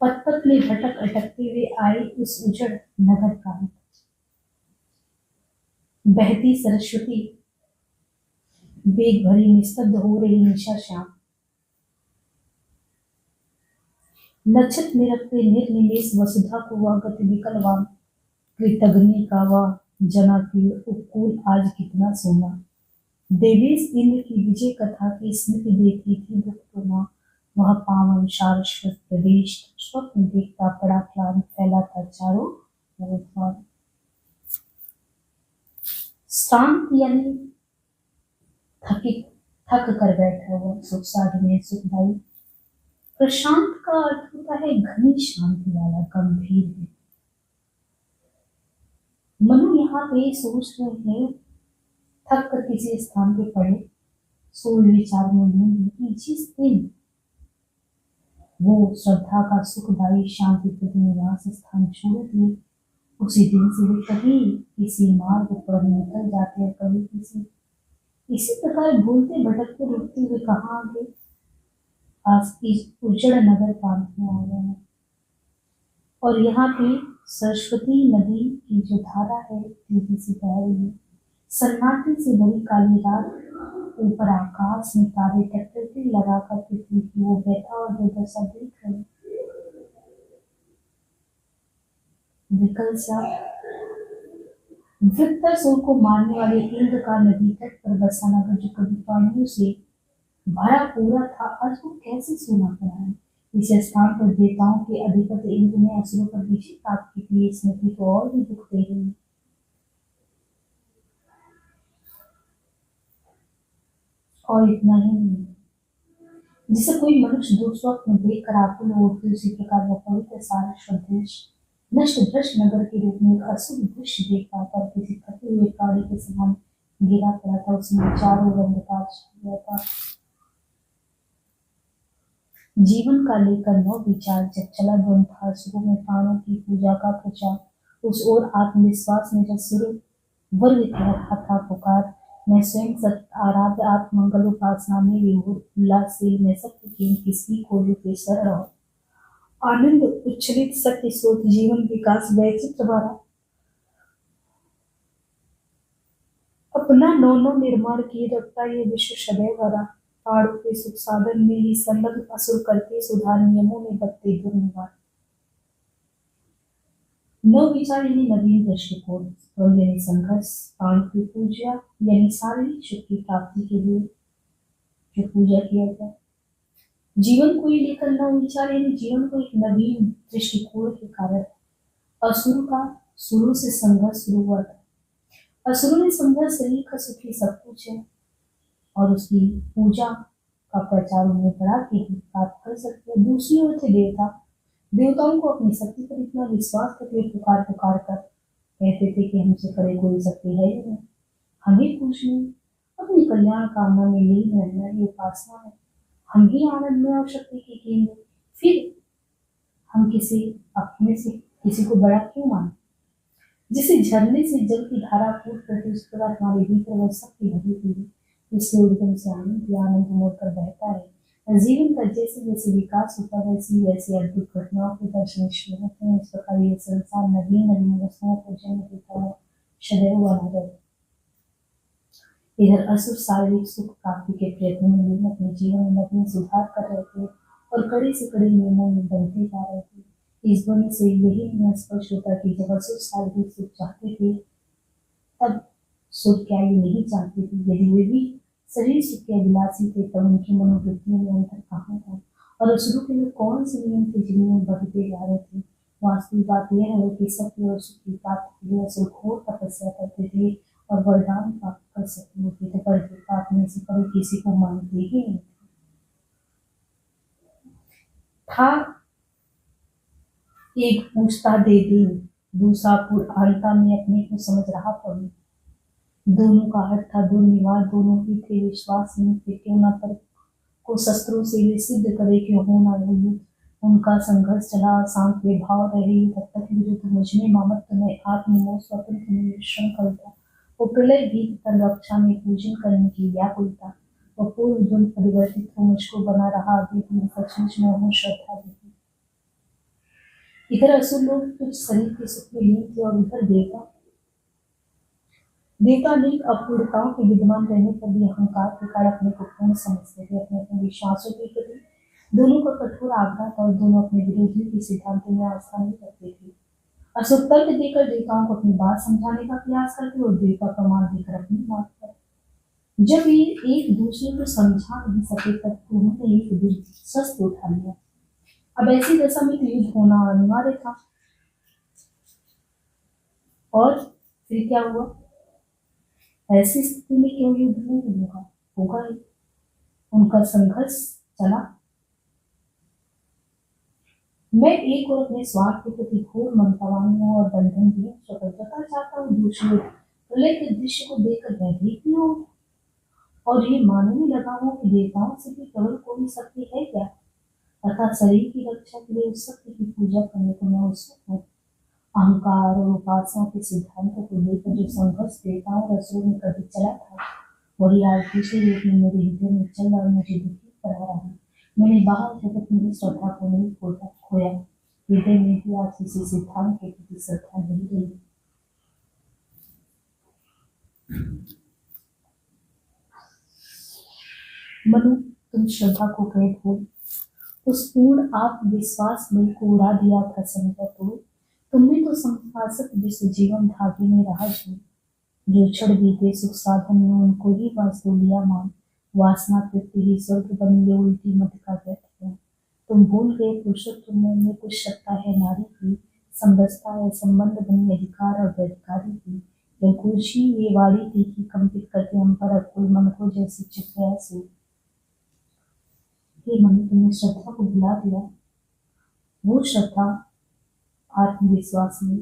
पथ पथ में भटक अटकते हुए आए उस उजड़ नगर का। बहती सरस्वती वेग भरी निस्तब्ध हो रही निशा श्याम, नक्षत निरखते निर्निमेष वसुधा को वह गति विकलवान, कृतग्नि का वह जना की उपकूल आज कितना सोना। देवेश इंद्र की विजय कथा की स्मृति देखी थी दुखमा, वह पावन सारस्वत प्रदेश स्वप्न देखता पड़ा प्लान फैला था चारों ओर। शांत यानी थक कर बैठा हुआ, सुख साधने सुखदायी। प्रशांत का अर्थ होता है घनी शांति वाला, गंभीर है। मनु यहाँ पे सोच रहे हैं, थक कर किसी स्थान पे पड़े, सोच विचार में कि जिस दिन वो श्रद्धा का सुखदायी शांति प्रति निवास स्थान छोड़ दिए, उसी दिन से वे कभी किसी मार्ग पर निकल जाते हैं, कभी किसी इसी प्रकार भूलते भटकते रुकते हुए कहाँ आगे आज की उजड़ नगर प्रांत में आ गए हैं। और यहाँ पे सरस्वती नदी की जो धारा है तेजी से बह रही है, सन्नाटे से भरी काली रात, ऊपर आकाश में तारे टकटकी लगाकर पृथ्वी की वो व्यथा और दुर्दशा देख रहे। विकल सा वृत्तासुर को मारने वाले इंद्र का नदी तट पर बसा नगर जो कभी पानियों से भरा पूरा था, आज वो कैसे सूना पड़ा है। इस स्थान पर देवताओं के अधिपति इंद्र ने असुरों पर विजय प्राप्त की थी, स्मृति को और भी दुख दे रही। और इतना ही नहीं, जिसे कोई मनुष्य दुस्वप्न देख कर आकुल हो उठे, उसी प्रकार वह पवित्र सारस्वत देश नष्ट भ्रष्ट नगर के रूप में एक अशुभ दृश्य देख पाता, किसी थके हुए प्राणी के समान गिरा पड़ा था, उसमें चारों ओर अंधकार छा गया था। जीवन का लेकर नव विचार जब चला ध्वन था, शुरू में प्राणों की पूजा का प्रचार, उस ओर आत्मविश्वास में जब शुरू वर्ग कह रहा था पुकार, मैं स्वयं सत्य आराध्य आत्मंगल उपासना में विभोर उल्लासशील में सत्य की किसी खोजू के शरण हो, आनंद उच्छलित सत्य स्रोत जीवन विकास वैचित्र भरा, अपना नौ निर्माण किए रखता ये विश्व सदैव भरा, ताड़ों के सुख साधन में ही संलग्न असुर करके सुधार नियमों में बत्ते दुर्निवार। नव विचार यानी नवीन दृष्टिकोण, यानी संघर्ष, प्राण की पूजा यानी शारीरिक सुख की प्राप्ति के लिए जो पूजा किया जाए, जीवन को लेकर नव विचार यानी जीवन को एक नवीन दृष्टिकोण के कारण। असुर का शुरू से संघर्ष शुरू हुआ था, असुरों ने समझा शरीर का सुख ही सब कुछ है और उसकी पूजा का प्रचार उन्हें बढ़ा के ही प्राप्त कर सकते हैं। दूसरी ओर थे देवताओं को अपनी शक्ति पर इतना विश्वास करके पुकार कर कहते थे कि हमसे करे कोई शक्ति है ही नहीं, हमें पूछने, अपनी कल्याण कामना में लीन रहना ये उपासना है। हम ही आनंद में और शक्ति के केंद्र, फिर हम किसी अपने से किसी को बड़ा क्यों माने? जिसे झरने से जल की धारा फूट करके उस पर हमारे भीतर वह शक्ति भरी हुई है, इसलिए उद्गम से आनंद मोड़कर बहता है। जीवन का जैसे जैसे विकास होता है वैसी वैसी अद्भुत घटनाओं के दर्शन ईश्वर होते हैं। इस प्रकार ये संसार नवीन नवीन वस्तुओं को जन्म देता है, सदैव बना रहे। इधर असुर शारीरिक सुख प्राप्ति के प्रयत्न में लीन अपने जीवन में नवीन सुधार कर रहे थे और कड़े से कड़े नियमों में बनते जा रहे थे। इस दोनों से यही नियम स्पष्ट होता कि जब असुर शारीरिक सुख चाहते थे तब सुख क्या ये नहीं चाहते थे। यदि वे भी शरीर सुख के अभिलाषी थे तब उनकी मनोवृत्तियों में अंतर कहाँ था, और असुरों के लिए कौन से नियम थे जिनमें बढ़ते जा रहे थे। वास्तविक बात यह है कि सत्य और सुख की प्राप्ति के लिए असुर घोर तपस्या करते थे और वरदान प्राप्त कर सकते होते थे, पर देवता अपने से परे किसी को मानते ही नहीं था। एक पूछता दे दे, दूसरा पुराणता में अपने को समझ रहा था। दोनों का हट था दुर्निवार, दोनों ही थे विश्वासहीन थे। क्यों न तर्क को शस्त्रों से वे सिद्ध करे कि हो ना हो युद्ध। उनका संघर्ष चला, शांत वे भाव रहे तब तक विरुद्ध मुझ में ममत्व में आत्ममोह स्वतंत्र निरीक्षण करता। वो प्रलय भी तन रक्षा में पूजन करने की व्याकुलता, वो पूर्व धुन परिवर्तित हो मुझको बना रहा अभी भी सचमुच में हूँ श्रद्धा दी। इधर असुर लोग कुछ शरीर के सुख में लीन थे और उधर देवता अनेक अपूर्णताओं के विद्यमान रहने पर भी अहंकार के कारण अपने को पूर्ण समझते थे। अपने अपने विश्वासों के प्रति दोनों का कठोर आघात और दोनों अपने विरोधियों के सिद्धांतों में आस्था नहीं रखते थे। असुर तर्क देकर देवताओं को अपनी बात समझाने का प्रयास करते और देवता प्रमाण देकर अपनी बात पर। जब ये एक दूसरे को समझा नहीं सके तब उन्होंने एक दिन शस्त्र उठा लिया। अब ऐसी दशा में युद्ध होना अनिवार्य था। और फिर क्या हुआ? ऐसी स्थिति में क्यों युद्ध नहीं होगा ही। उनका संघर्ष चला। मैं एक और अपने स्वार्थ के प्रति घोर ममतावान हूँ और बंधन भी स्वतंत्रता चाहता हूँ। दूसरे प्रलय के दृश्य को देखकर भयभीत भी हूँ और ये मानने लगा हूँ कि देवताओं से भी केवल कोई शक्ति है क्या, अर्थात शरीर की रक्षा के लिए उस शक्ति की पूजा करने को मैं उत्सुक हूँ। अहंकार और उपासना के सिद्धांतों को लेकर जो संघर्ष देवताओं और असुरों में कभी चला था वही आज दूसरे रूप में मेरे हृदय में चल और मुझे दुखी करा रहा है। मैंने बाहर जगत में श्रद्धा को नहीं खोया, हृदय में भी आज किसी सिद्धांत के प्रति श्रद्धा नहीं रही। मनु, तुम श्रद्धा को कैद हो उस पूर्ण आत्मविश्वास में को उड़ा दिया था। समझो तुमने तो संपासक विश्व जीवन धागे में रहा जो क्षण बीते सुख साधन में उनको ही वास्तव लिया मान। वासना तृप्ति ही स्वर्ग बन गए उल्टी मत का व्यर्थ है। तुम भूल गए पुरुषत्व में कुछ सत्ता है नारी की, समरसता है संबंध बनी अधिकार और अधिकारी की। जब कुर्सी ये वाड़ी थी कि कंपित करके हम पर अकुल मन को जैसे चिपकाया से मन तुमने श्रद्धा को भुला दिया। वो श्रद्धा आत्मविश्वास में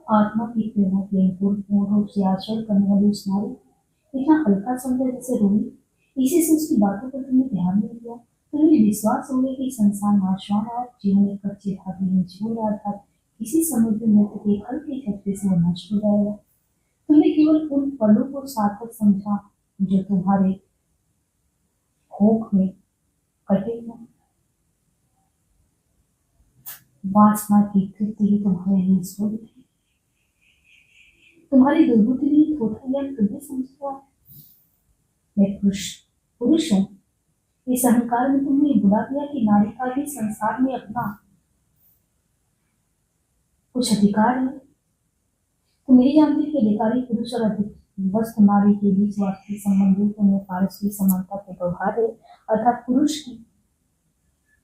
आत्मा की प्रेरणा के पूर्ण रूप से आचरण करने वाली उस नारी इतना हल्का समझा जैसे रोई। इसी से उसकी बातों पर तुमने ध्यान नहीं दिया। तुम्हें विश्वास हो गया कि संसार नाशवान और जीवन एक कच्चे धागे में झूल रहा था। किसी समुद्र में के हल्के झटके से वो नष्ट हो जाएगा। तुमने केवल उन पलों को सार्थक समझा जो तुम्हारे भोग में कटेगा। वासना की तृप्ति ही तुम्हारे लिए स्वर्ग है। तुम्हारी दुर्बुद्धि नहीं थोड़ा ज्ञान तुम्हें समझता। मैं पुरुष हूँ। इस अहंकार में तुमने बुला दिया कि नारी का भी संसार में अपना कुछ अधिकार है। तुम नहीं जानते कि अधिकारी पुरुष और वस्तु नारी के बीच वास्तविक संबंधों में पारस्परिक समानता के व्यवहार है। अर्थात पुरुष की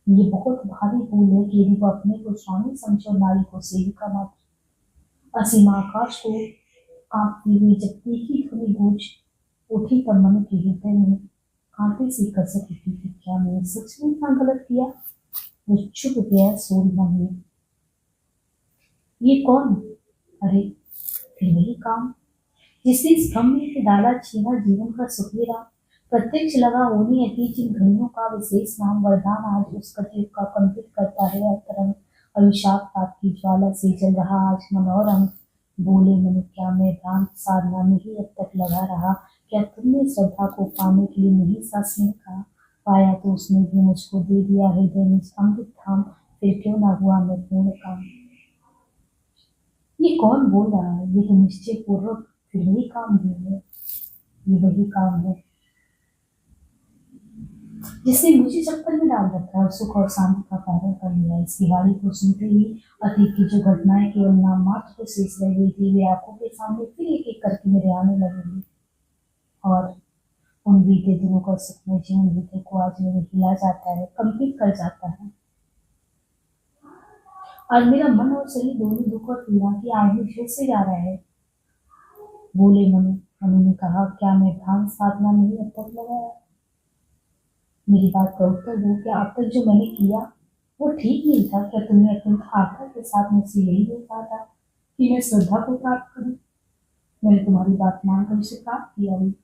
ये बहुत भारी भूल है कि यदि वो अपने को स्वामी समझे और नारी को सेविका मात्र। असीम आकाश को कांपती हुई जब तीखी ध्वनि गूंज उठी तब मन के हृदय में कांटे से कसक उठी कि क्या मैंने सच में इतना गलत किया। वो चुप गया सोल मन में। ये कौन? अरे फिर वही काम जिसने इस भ्रम में डाला छीना जीवन का सुखेरा, प्रत्यक्ष लगा होनी अति जिन घड़ियों का विशेष नाम वरदान आज उस कलयुग का कंपित करता है अंतरंग, अभिशाप पाप की ज्वाला से जल रहा आज मनोरंग। बोले मनु क्या मैं भ्रांत साधना में ही अब तक लगा रहा, क्या तुमने श्रद्धा को पाने के लिए नहीं सासने का, पाया तो उसने भी मुझको दे दिया हृदय निज अमृत धाम, फिर क्यों ना हुआ मैं पूर्ण काम। ये कौन बोल रहा है, ये तो निश्चय पूर्वक फिर वही काम भी है, ये वही काम है जिसने मुझे चक्कर में डाल रखा है और सुख और शांति का कारण कर लिया। इस दिवाली को सुनते ही अतीत की जो घटनाएं केवल नाम मात्र को शेष रह गई थी, वे आंखों के सामने फिर एक एक करके मेरे आने लगेंगे और उन बीते दिनों का सुखमय जीवन बीते को आज मेरे हिला जाता है, कंपित कर जाता है। आज मेरा मन और शरीर दोनों दुख और पीड़ा की आग में फिर से जा रहा है। बोले मनु, मनु ने कहा क्या मैं ध्यान साधना नहीं अब तक लगाया। मेरी बात का उत्तर दो, क्या अब तक जो मैंने किया वो ठीक नहीं था? क्या तुमने अत्यंत आस्था के साथ मुझसे यही नहीं कहा था कि मैं श्रद्धा को प्राप्त करूं? मैंने तुम्हारी बात मानकर उसे प्राप्त किया हुई।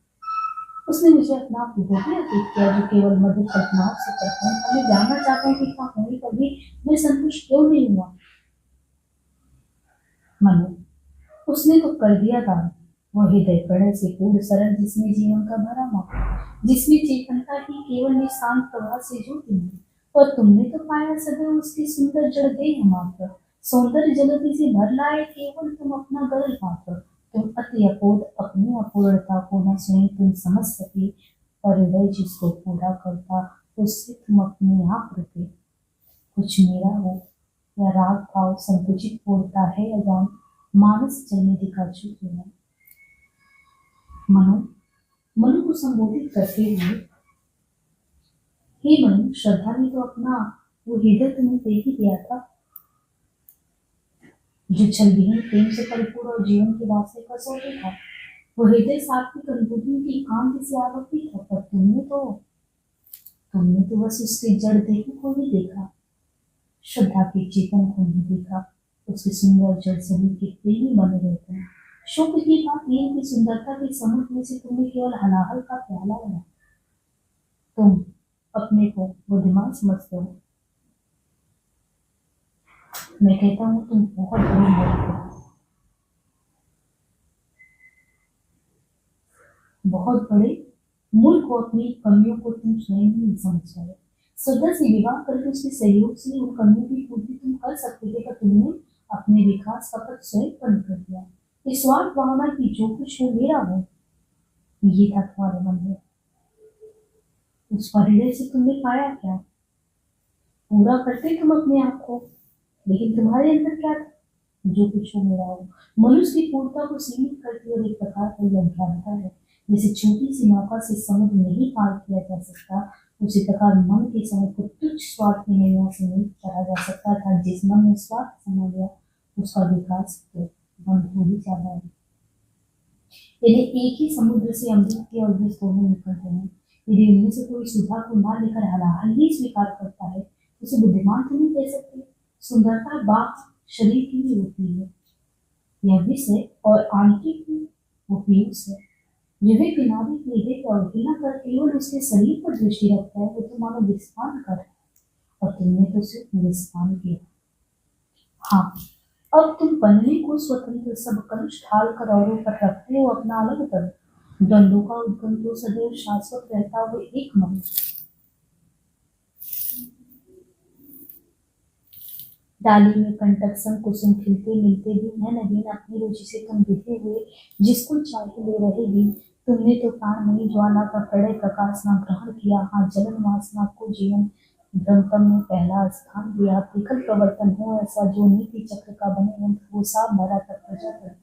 उसने मुझे अपना पूर्वक अतीत किया जो केवल मधुर कल्पनाओं से करता हूँ। मैं जानना चाहता हूँ कि इतना होने पर भी मैं संतुष्ट क्यों नहीं हुआ। मनु, उसने तो कर दिया दान, वो हृदय प्रणय से पूर्ण सरल जिसमें जीवन का भरा माप, जिसमें चेतनता की केवल निशांत प्रभा से जुटी है। और तुमने तो पाया सदैव उसकी सुंदर जड़ देह मात्र, सौंदर्य जगत से भर लाए केवल तुम अपना गरल मात्र। तुम अति अपोध अपनी अपूर्णता को न स्वयं तुम समझ सके, पर हृदय जिसको पूरा करता उससे तुम अपने आप रुके। कुछ मेरा हो या राग भाव संकुचित पूर्णता है अजान, मानस चलने दिखा चुके हैं। मनु, मनु को संबोधित करते हुए, हे मनु, श्रद्धा ने तो अपना वो हृदय तुम्हें दे ही दिया था जो छल विहीन प्रेम से परिपूर्ण और जीवन के वास्ते का सोते था। वो हृदय सात्विक अनुभूतियों की कांति से आवृत्ति था, पर तुमने तो बस उसके जड़ देह को ही देखा, श्रद्धा के चेतन को नहीं देखा। उसके सुंदर जड़ शरीर के प्रेमी बने रहते हैं। शोक की बात यह कि सुंदरता के समुद्र में से तुमने केवल हलाहल का प्याला बना। तुम अपने को बुद्धिमान समझते हो, मैं कहता हूँ तुम बहुत बड़े मूर्ख हो, बहुत बड़े मूर्ख हो। अपनी कमियों को तुम स्वयं ही नहीं समझ रहे। श्रद्धा से विवाह करके उसके सहयोग से उन कमियों की पूर्ति तुम कर सकते थे, पर तुमने अपने विकास का पथ स्वयं बंद कर दिया। इस स्वार्थ भावना की जो कुछ हो मेरा हो, ये था तुम्हारे मन में। उस परिचय से तुमने पाया क्या? पूरा करते तुम अपने आप को, लेकिन तुम्हारे अंदर क्या था? जो कुछ हो मेरा हो। मनुष्य की पूर्णता को सीमित करती और एक प्रकार का यह अज्ञानता है। जैसे छोटी सी नौका से समुद्र नहीं पार किया जा सकता, उसी प्रकार मन के समुद्र को तुच्छ स्वार्थ की नैया से नहीं चढ़ा जा सकता था। जिस मन में स्वार्थ समा गया उसका विकास तो बंद हो ही जाता है। यदि एक ही समुद्र से अमृत के और विष दोनों निकलते हैं, यदि उनमें से कोई सुधा को ना लेकर हलाहल ही स्वीकार करता है, उसे बुद्धिमान तो नहीं कह सकते। सुंदरता बात शरीर की भी होती है, यह विष है, और आंतरिक वो पीयूष है। यह किनारे के हृदय को अवहेलना कर केवल उसके शरीर पर दृष्टि रखता है, वो तो मानो विस्फान कर, और तुमने तो सिर्फ विस्फान किया। हाँ, अब तुम बनने को स्वतंत्र सब कलुष ढाल कर औरों पर रखते हो अपना अलग कर। द्वंद्वों का उद्गम तो सदैव शाश्वत रहता हुआ एक मन। डाली में कंटक संग कुसुम खिलते मिलते भी न नवीन, अपनी रुचि से तुम बिखरे हुए जिसको चाहे ले रहे भी। तुमने तो प्राणमयी ज्वाला का प्रलय प्रकाश न ग्रहण किया। हाँ, जलन वासना को जीवन भ्रमतम में पहला स्थान दिया। विकल प्रवर्तन हो ऐसा जो नीति चक्र का बने वो साफ भरा तक प्रजा कर।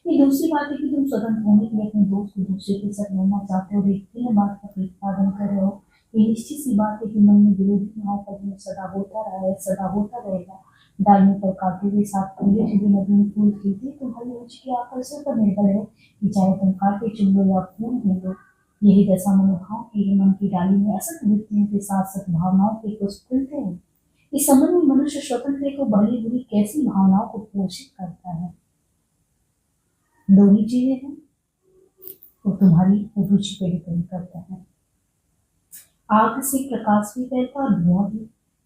ये दूसरी बात है कि तुम स्वतंत्र होने के लिए अपने दोस्त को दूसरे के साथ मिलना चाहते हो और एक तीन बात का प्रतिपादन कर रहे हो। ये निश्चित सी बात है कि मन में विरोधी भाव का दिन सदा होता रहा है, सदा होता रहेगा। डालने पर काटे हुए साथ खुले जुड़े नवीन फूल खिलते तुम्हारी रुचि के आकर्षण पर निर्भर है कि चाहे तुम काटे चुन लो या फूल दे दो। यही दशा मनोभाव की मन की डाली में असत वृत्तियों के साथ सद्भावनाओं के कुछ खुलते हैं। इस संबंध में मनुष्य स्वतंत्र को भली बुरी कैसी भावनाओं को पोषित करता है। दो ही चीजें हैं, तो तुम्हारी रुचि पे डिपेंड करता है। आग से प्रकाश भी फैलता और धुआं भी।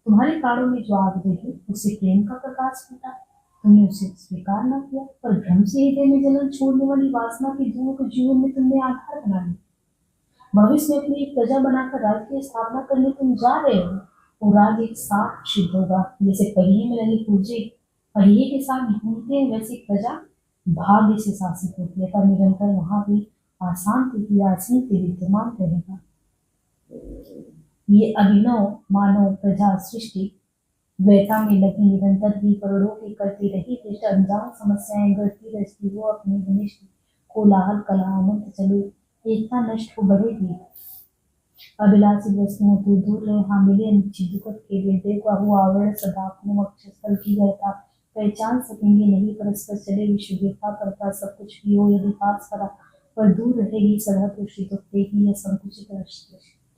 तुम्हारे प्राणों में जो आग जली उससे प्रेम का प्रकाश फूटा, तुमने उसे स्वीकार न किया, पर भ्रम से हृदय में जलन छोड़ने वाली वासना के धुओं को जीवन में तुमने आधार बना लिया। भविष्य में अपनी एक प्रजा बनाकर राज्य की स्थापना करने तुम जा रहे हो। वो राज एक साथ सिद्ध होगा, जैसे पहिए में लगे पुर्जे पहिए के साथ घूमते हैं, वैसे प्रजा भाग्य से शासित होती है, तब निरंतर वहां भी अशांति की अशांति विद्यमान रहेगा। ये अभिनव मानव प्रजा सृष्टि व्यथा में लगी निरंतर ही करोड़ों की करती रही, दृष्ट अनजान समस्याएं गढ़ती रचती वो अपनी घनिष्ठ कोलाहल कला अनंत चले, एकता नष्ट हो बढ़ेगी। अभिलाषी वस्तुओं तो दूर रहे, हाँ मिले अनिश्चित दुखद के लिए देखा हुआ आवरण सदा अपने वक्षस्थल की रहता, पहचान सकेंगे नहीं परस्पर चले विश्व देखा करता, सब कुछ भी हो यदि पास करा, पर दूर रहेगी सदा दृष्टि, तो देगी यह संकुचित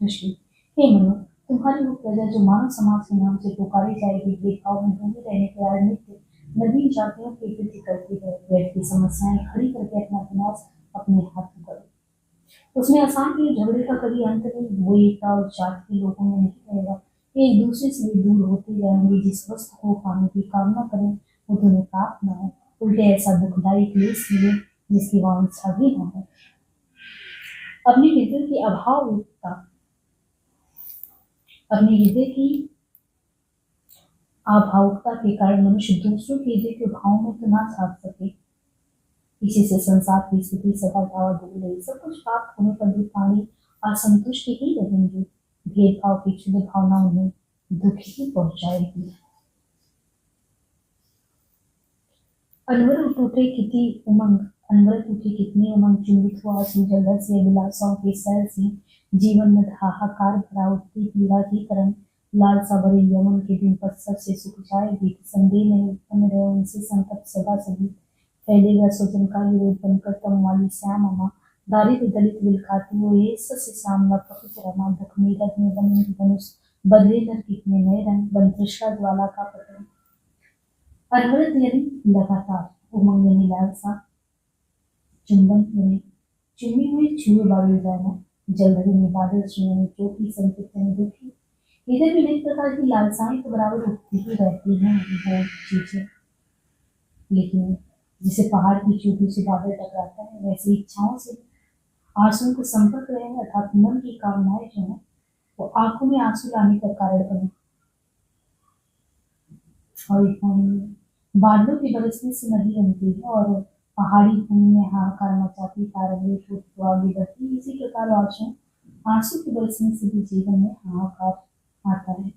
दृष्टि। हे मनो, तुम्हारी वो प्रजा जो मानव समाज के नाम से पुकारी जाएगी, भेदभाव में डूबे रहने के राजनीति नवीन जातियों की वृद्धि करती है, वैध की समस्याएं खड़ी करके अपना विनाश अपने हाथ में करो। उसमें अशांति और झगड़े का कभी अंत नहीं, वो एकता और जाति के लोगों में नहीं रहेगा, एक दूसरे से भी दूर होते जाएंगे। जिस वस्तु को पाने की कामना करें वो तुम्हें प्राप्त न हो, उल्टे ऐसा दुखदायी क्लेश मिले जिसकी वांछा भी न हो। अपने हृदय की अभावुकता अपने हृदय की अभावुकता के कारण मनुष्य दूसरों के हृदय के भाव में तो ना झांक सके, इसी से संसार की स्थिति सदा दावा डूब रही। सब कुछ प्राप्त होने पर भी प्राणी असंतुष्ट ही रहेंगे, भेदभाव की क्षुद्र भावना उन्हें दुख ही पहुंचाएगी। अनवरत उठे कितनी उमंग, अनवरत उठे कितने उमंग, चुंबित हुआ जलधर से अभिलाषाओं के सैल से, जीवन में हाहाकार भरा उठती पीड़ा की तरंग, लालसा भरे यमन के दिन पत्थर से सुख जाएगी, संदेह नहीं उत्पन्न रहे उनसे संकट सदा सभी, फैलेगा स्वजन का विरोध बनकर तम वाली श्याम अमा, दारिद्र दलित विल खाती हो ये सस्य श्यामला प्रकृति रमा, दुख नीरद में बने धनुष बदले नर कितने नए रंग, बन तृष्णा ज्वाला का पतन। अनवरत यानी लगातार, उमंग यानी लालसा, चुंबन यानी चुमी हुई छुए बादल जाना, जलधरी में बादल छुए चोटी संकेत यानी दुखी। इधर भी एक प्रकार की लालसाएं तो बराबर उठती ही रहती हैं वो चीजें, लेकिन जिसे पहाड़ की चोटी से बादल टकराता है वैसे इच्छाओं से आंसुओं को संपर्क रहे, अर्थात मन की कामनाएं जो है वो आंखों में आंसू लाने का कारण बने। और इतना ही बादलों के बरसने से नदी बनती है और पहाड़ी भूमि में हाहाकार मचाती तारंगे टूट तो आगे बढ़ती, इसी प्रकार आंसू के बरसने से भी जीवन में हाहाकार आता है।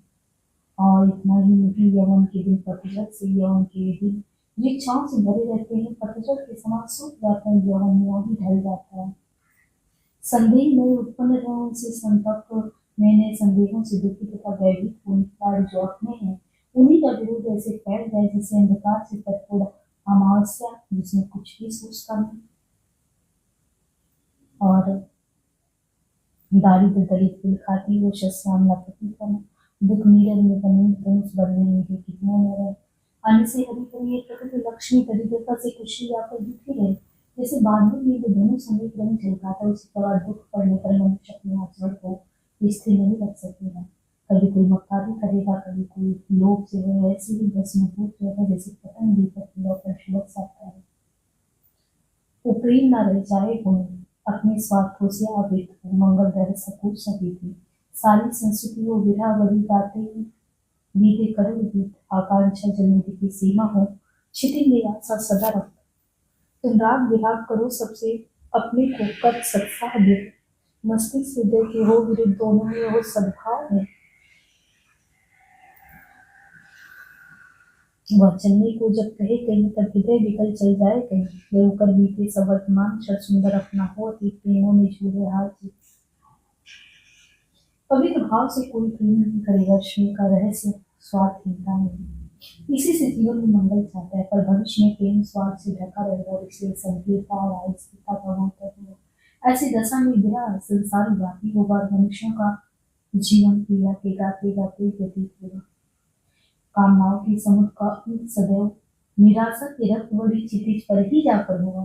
और इतना ही नहीं, यौवन के दिन पतझड़ से यौवन के दिन इच्छाओं से भरे रहते हैं, पतझड़ के समान सूख जाते हैं, यौवन में भी ढल जाता है। संदेह नए उत्पन्न रहे उनसे संतप्त, नए नए संदेहों से दुखी तथा भयभीत होने जो अपने हैं उन्हीं का विरोध ऐसे फैल जाए जैसे अंधकार से कठोर अमावस्या जिसमें कुछ भी सूझता नहीं। और दारिद्र दलित दिल खाती वो शस्यामला प्रतिपन्न, दुख नीरद में बने धनुष बदले में भी कितने मेरे, अन्न से हरी करिए प्रकृति लक्ष्मी दरिद्रता से खुशी जाकर दुखी रहे, जैसे बादलों में जो धनुष अनेक रंग झलकाता है उसी प्रकार दुख पड़ने पर मनुष्य अपने आचरण को स्थिर नहीं रख सकेगा, कभी कोई मक्कारी करेगा, कभी कोई लोभ से वह ऐसे ही भस्मभूत रहता है जैसे पतंग दीपक पर छिड़क सकता है। वो प्रेम न रह जाए गुण, अपने स्वार्थों से आवृत हो, मंगल रह सकूर सभी थी, सारी संस्कृति वो विरह वही गाते बीते करोड़ गीत, आकांक्षा जलने की सीमा हो, क्षिति निराशा सदा रख, तुम राग विराग करो सबसे अपने को कर सत्सा व्यक्त, मस्तिष्क हृदय के हो विरुद्ध दोनों में हो सद्भाव है। वह चलने को जब कहे कहीं तब हृदय विकल चल जाए कहीं, ये होकर बीते सब वर्तमान क्षण सुंदर अपना हो अति प्रेमों में झूले हार जीत, पवित्र भाव से कोई प्रेम नहीं करेगा, श्रेय का रहस्य स्वार्थहीनता नहीं, इसी से जीवन में मंगल चाहता है, पर भविष्य में प्रेम स्वार्थ से ढका रहेगा और इसलिए संकीर्णता और आहिस्ता का होगा। ऐसी दशा में विरह संसार व्यापी होगा और मनुष्यों का जीवन पीड़ा के गाते गाते व्यतीत होगा। कामनाओं की समुद्र का अंत सदैव निराशा के रक्त बड़ी क्षितिज पर ही जाकर होगा,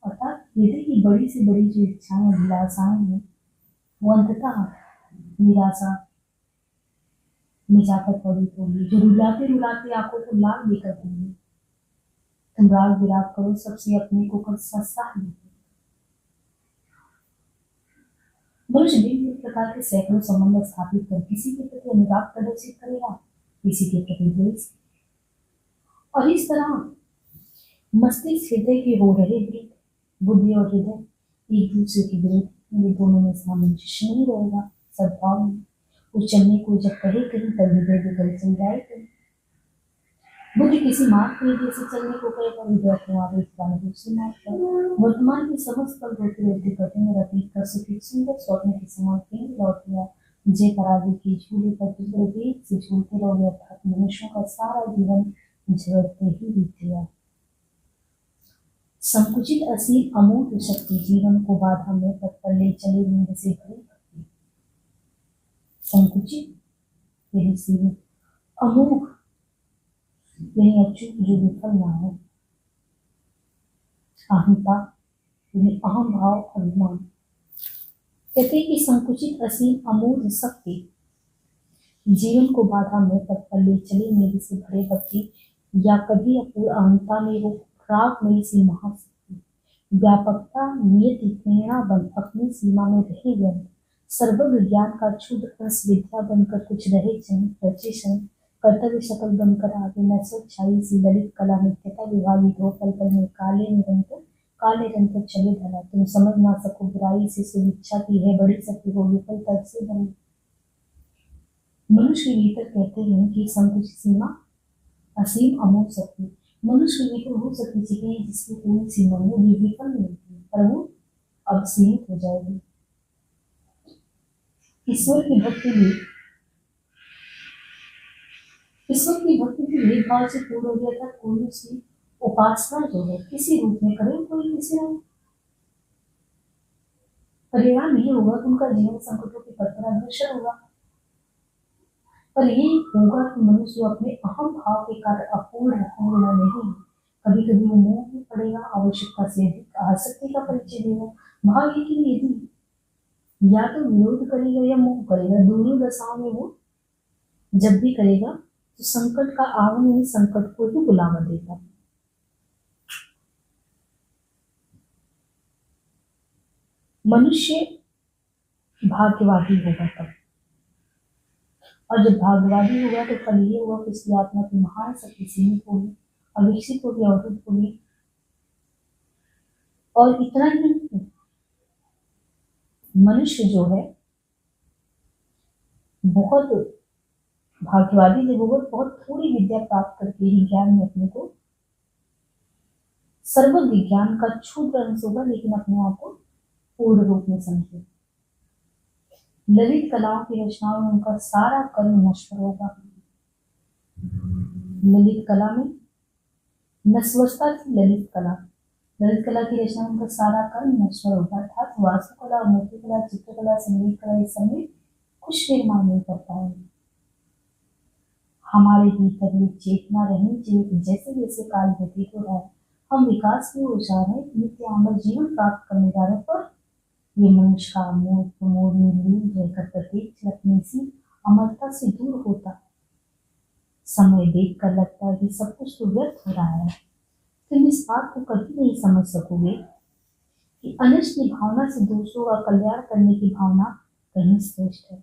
अर्थात हृदय की बड़ी से बड़ी जो इच्छाएं अभिलाषाएं हैं वो अंततः निराशा में जाकर पड़ी होगी, जो रुलाते रुलाते आंखों को लाल लेकर होंगी। तुम राग विराग करो, सबसे अपने को कर सस्ता है। मनुष्य विभिन्न प्रकार के सैकड़ों संबंध स्थापित कर किसी के प्रति अनुराग प्रदर्शित करेगा, किसी के प्रति द्वेष, और इस तरह मस्तिष्क हृदय के हो रहे वृत्त, बुद्धि और हृदय एक दूसरे के विरुद्ध, ये दोनों में सामंजस्य नहीं रहेगा, सद्भाव में। उस चलने को जब कहे कहीं तब हृदय भी चल जाए कहीं। बुद्धि किसी मार्ग के जैसे चलने को कहेगा, हृदय अपने आगे दूसरे मार्ग पर। वर्तमान की समस्त पल रोते रोते कटेंगे, अतीत का सुखी सुंदर स्वप्न के समान कहीं लौट गया। जय पराजय की झूले पर दूसरे वेग से झूलते रहोगे, अर्थात मनुष्यों का सारा जीवन झड़ते ही बीत गया। संकुचित असीम अमूर्त शक्ति जीवन को बाधा में पथ पर ले चले, नींद से भरी भक्ति। संकुचित यही सीमित, अमूर्त यही अचूक जो विफल ना हो, अहंता यही अहम भाव अभिमान। कहते हैं कि संकुचित असीम अमूर्त शक्ति जीवन को बाधा में पथ पर ले चले, नींद से भरे भक्ति, या कभी अपूर्ण अहंता में वो राग में सी महाशक्ति। व्यापकता नियति प्रेरणा बन अपनी सीमा में रहे व्यंत, सर्वज्ञ ज्ञान का क्षुद्र रस विद्या बनकर कुछ रहे चंद प्रचेषण, कर्तव्य शकल बनकर आगे न छाई सी ललित कला नित्यता विभागित हो, पल पल में काले निरंतर चले धरा। तुम समझ ना सको बुराई से सुविच्छा की है बड़ी शक्ति हो, विफल तर्क से बनी। मनुष्य के भीतर कहते हैं कि संकुचित सीमा असीम अमोघ शक्ति। मनुष्य के भीतर वो शक्ति चाहिए जिसकी कोई सीमा नहीं, जो विफल नहीं होती, पर वो अब सीमित हो जाएगी। ईश्वर की भक्ति भी भेदभाव से पूर्ण हो गया था। कोई उसकी उपासना जो है किसी रूप में करे, कोई किसी रूप परिणाम नहीं होगा, उनका जीवन संकटों के पथ पर अग्रसर होगा। पर ये होगा कि मनुष्य अपने अहम भाव के कारण अपूर्ण नहीं, कभी कभी वो मोह में पड़ेगा, आवश्यकता से अधिक आसक्ति का परिचय देगा। भाव ये कि यदि या तो विरोध करेगा या मोह करेगा, दोनों दशाओं में वो जब भी करेगा तो संकट का आगमन संकट को ही बुलावा देगा। मनुष्य भाग्यवादी होगा तब, और जब भाग्यवादी होगा तो फल ये होगा कि उसकी आत्मा की महान शक्ति सीमित होगी, अविकसित होगी, अवरुद्ध होगी। और इतना ही मनुष्य जो है बहुत भाग्यवादी जब होगा, बहुत थोड़ी विद्या प्राप्त करके ही ज्ञान में अपने को सर्वज्ञ ज्ञान का क्षुद्र अंश होगा, लेकिन अपने आप को पूर्ण रूप में समझे। ललित कलाओं की रचनाओं में उनका सारा कर्म नश्वर होगा। ललित कला में नश्वरता थी। ललित कला की रचना में उनका सारा कर्म नश्वर होगा, अर्थात वास्तुकला, मूर्तिकला, चित्रकला, संगीत कला, इस समय कुछ निर्माण नहीं कर पाएंगे। हमारे भीतर ये चेतना रहनी चाहिए कि जैसे जैसे काल व्यतीत हो रहा है, हम विकास की ओर जा रहे हैं, नित्य अमर जीवन प्राप्त करने जा रहे हैं, पर ये मनुष्य का मोह में लीन रहकर प्रत्येक क्षण अपनी सी अमरता से दूर होता है। समय देख कर लगता है कि सब कुछ तो व्यर्थ हो रहा है। तुम इस बात को कभी नहीं समझ सकोगे कि अनिष्ट की भावना से दूसरों का कल्याण करने की भावना कहीं श्रेष्ठ है।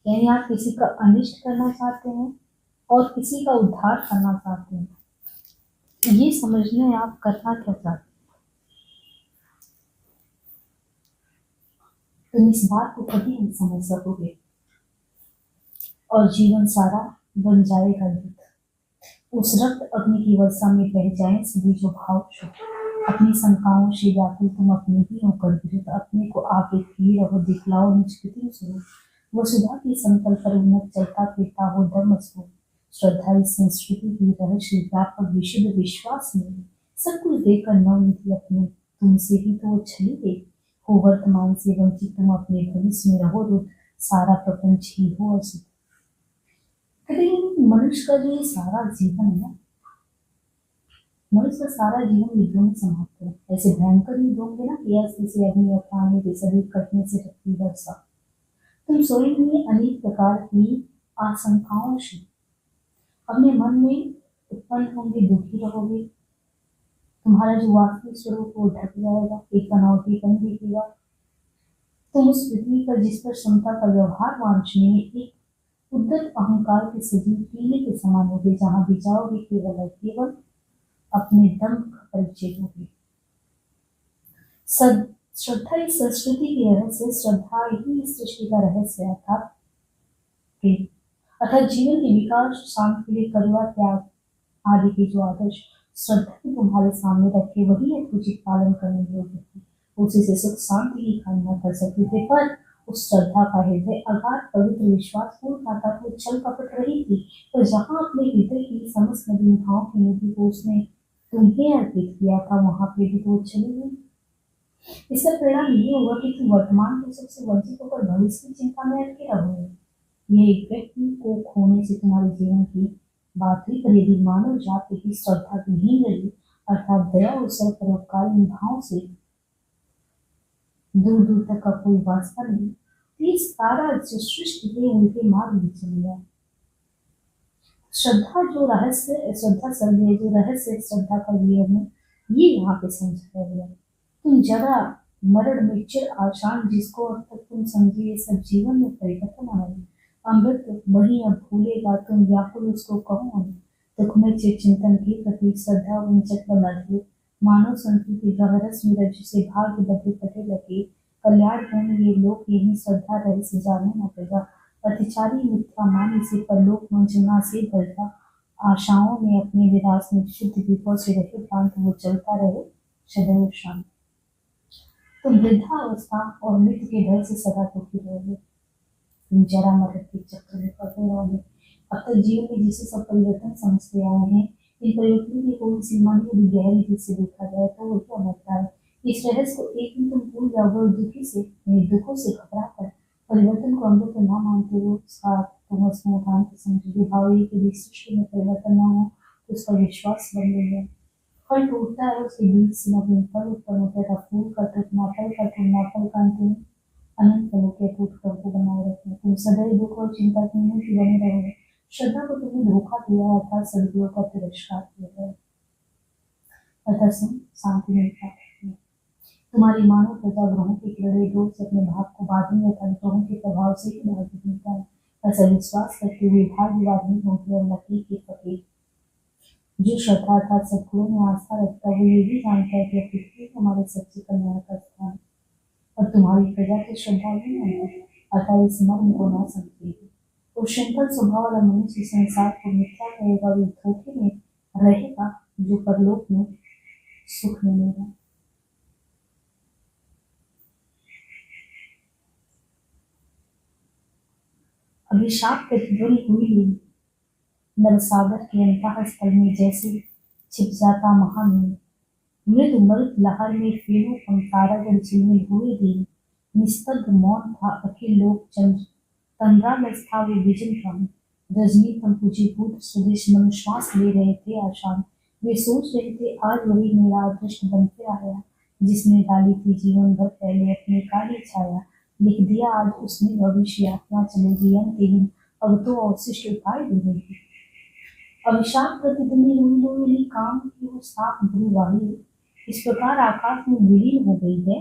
यानी आप किसी का अनिष्ट करना चाहते हैं और किसी का उद्धार करना चाहते हैं, ये समझने आप करना क्या चाहते हैं। तुम इस बात को कभी नहीं समझ सकोगे और जीवन सारा बन जाएगा युद्ध। उस रक्त अग्नि की वर्षा में बह जाए सभी जो भाव छो, अपनी शंकाओं से व्याकुल तुम अपने ही होकर विरुद्ध, अपने को आगे किए रहो, दिखलाओ निष्कृति स्वरूप। वसुधा की समतल पर उन्नत चलता फिरता हो धर्म स्वरूप, श्रद्धा इस संस्कृति की रहस्य व्यापक विशुद्ध विश्वास में सब कुछ देकर नवनिधि अपने, तुमसे ही तो वो छली गई हो, वर्तमान से वंचित तुम अपने भविष्य में रहो रुद्ध, सारा प्रपंच ही हो असुध। मनुष्य का जो ये सारा जीवन है मनुष्य का सारा जीवन युद्धों में समाप्त है। ऐसे भयंकर युद्ध होंगे ना कि ऐसे से अग्नि और पानी के सभी कटने से रखती वर्षा। तुम सोए हुए अनेक प्रकार की आशंकाओं से अपने मन में उत्पन्न होंगे, दुखी रहोगे। तुम्हारा जो वास्तविक स्वरूप वो ढक जाएगा, एक बनावटीपन दिखेगा। तुम उस पृथ्वी पर जिस पर क्षमता का व्यवहार वांछनीय, एक उद्धत अहंकार के सजीव कीड़े के समान होगे, जहां भी जाओगे केवल और केवल अपने दम का परिचय दोगे। श्रद्धा इस संस्कृति की रहस्य, श्रद्धा ही इस सृष्टि का रहस्य है, अर्थात प्रेम, अर्थात जीवन के विकास शांति के लिए करुणा त्याग आदि के जो आदर्श श्रद्धा ने तुम्हारे सामने रखे, वही एक उचित पालन करने योग्य है। उसी से सुख शांति की कामना कर सकते थे, पर उस श्रद्धा का हृदय अगाध पवित्र विश्वास पूर्ण था, वो छल कपट रही थी। पर जहाँ अपने हृदय की समस्त नदी भाव की नदी को उसने तुम्हें अर्पित किया था, वहां पे भी तो चली गई। इसका परिणाम ये होगा कि तुम वर्तमान के सुख से वंचित होकर भविष्य की चिंता में अटके रहोगे। ये एक व्यक्ति को खोने से तुम्हारे जीवन की बात हुई, पर यदि मानव जाति की श्रद्धा विहीन रही, अर्थात दया और परोपकारी भाव से दूर दूर तक का कोई वास्ता नहीं, इस सारा जो सृष्टि के उनके मार्ग में चले गया। श्रद्धा जो रहस्य, श्रद्धा सर्वे जो रहस्य श्रद्धा का जीवन में, ये यहाँ पे समझाया गया। तुम जरा मरण में चिर आशान जिसको अब तक तुम समझिए सब जीवन में परिवर्तन आएगा। अमृत वही अब भूलेगा, तुम व्याकुल उसको कहो। दुख में चिंतन की प्रति श्रद्धा वंचक बना दे, मानव संस्कृति गहरस में रज से भाग्य बदले कटे लगे, कल्याण होने ये लोग यही श्रद्धा रहे से जाने न पेगा। अतिचारी मिथ्या मान से परलोक वंचना से भरता, आशाओं में अपने विरास में शुद्ध विभव से रहे प्रांत वो चलता रहे सदैव शांत। तुम वृद्धावस्था और मृत्यु के भय से सदा दुखी रहोगे, तुम जरा मरण के चक्कर में पड़े रहोगे। अब तक जीवन में जिसे सब परिवर्तन समझते आए हैं, इन परिवर्तनों की कोई सीमा नहीं, यदि गहरी दिल से देखा जाए तो वो क्या लगता है। इस रहस्य को एक दिन तुम भूल जाओगे और दुखों से घबरा कर परिवर्तन को अमृत न मानते हो, उसका तुम उसमें उठान के समझोगे। भाव ये कि सृष्टि में परिवर्तन न हो तो उसका विश्वास बन गया। फल टूटता है, उसके बीच से नवीन फल उत्पन्न होता है। फूल का टूटना, फल का टूटना, फल का अंतिम अनंत फलों के टूट क्रम को बनाए रखना। तुम सदैव दुख और चिंता की मूर्ति बने रहोगे। श्रद्धा को तुमने धोखा दिया, अर्थात सदगुणों का तिरस्कार किया है, अतः शांति नहीं पाते। तुम्हारी मानव प्रजा ग्रहों के किरणे डोर से अपने भाग को बांधेंगे, ग्रहों के प्रभाव से ही भाग्य मिलता है। ऐसा विश्वास करते हुए भाग्यवाद नहीं होगी और लकी के फकीर। जो श्रद्धा अर्थात सदगुणों में आस्था रखता है, वो ये भी जानता है कि पृथ्वी हमारे सच्चे कल्याण का स्थान और तुम्हारी प्रजा की श्रद्धा भी नहीं है, अतः इस मर्म को न समझेगी। तो श्रृंखल स्वभाव वाला मनुष्य संसार को मिथ्या कहेगा, वो धोखे में रहेगा जो परलोक में सुख मिलेगा। अभिशाप प्रतिध्वनि हुई नवसागर के अंतः स्थल में, जैसे छिप जाता महामेघ मृदु मरुत लहर में फेणु पंखारागढ़ झिलमिल हुए दिन। निस्तब्ध मौन था अखिल लोक चंद्र, तंद्रालस था वो विजन क्रम। रजनी पंकुजीभूत स्वदेश मन श्वास ले रहे थे आशान। वे सोच रहे थे आज वही मेरा अदृष्ट बन के आया, जिसने डाली थी जीवन भर पहले अपनी काली छाया। लिख दिया आज उसने भविष्य यात्रा चलेगी अंतहीन, अब तो अवशिष्ट उपाय ढूंढेगी। अभिशाप प्रतिद्वंदी हुई काम की वो साफ बुरी वाही इस प्रकार आकाश में विलीन हो गई है,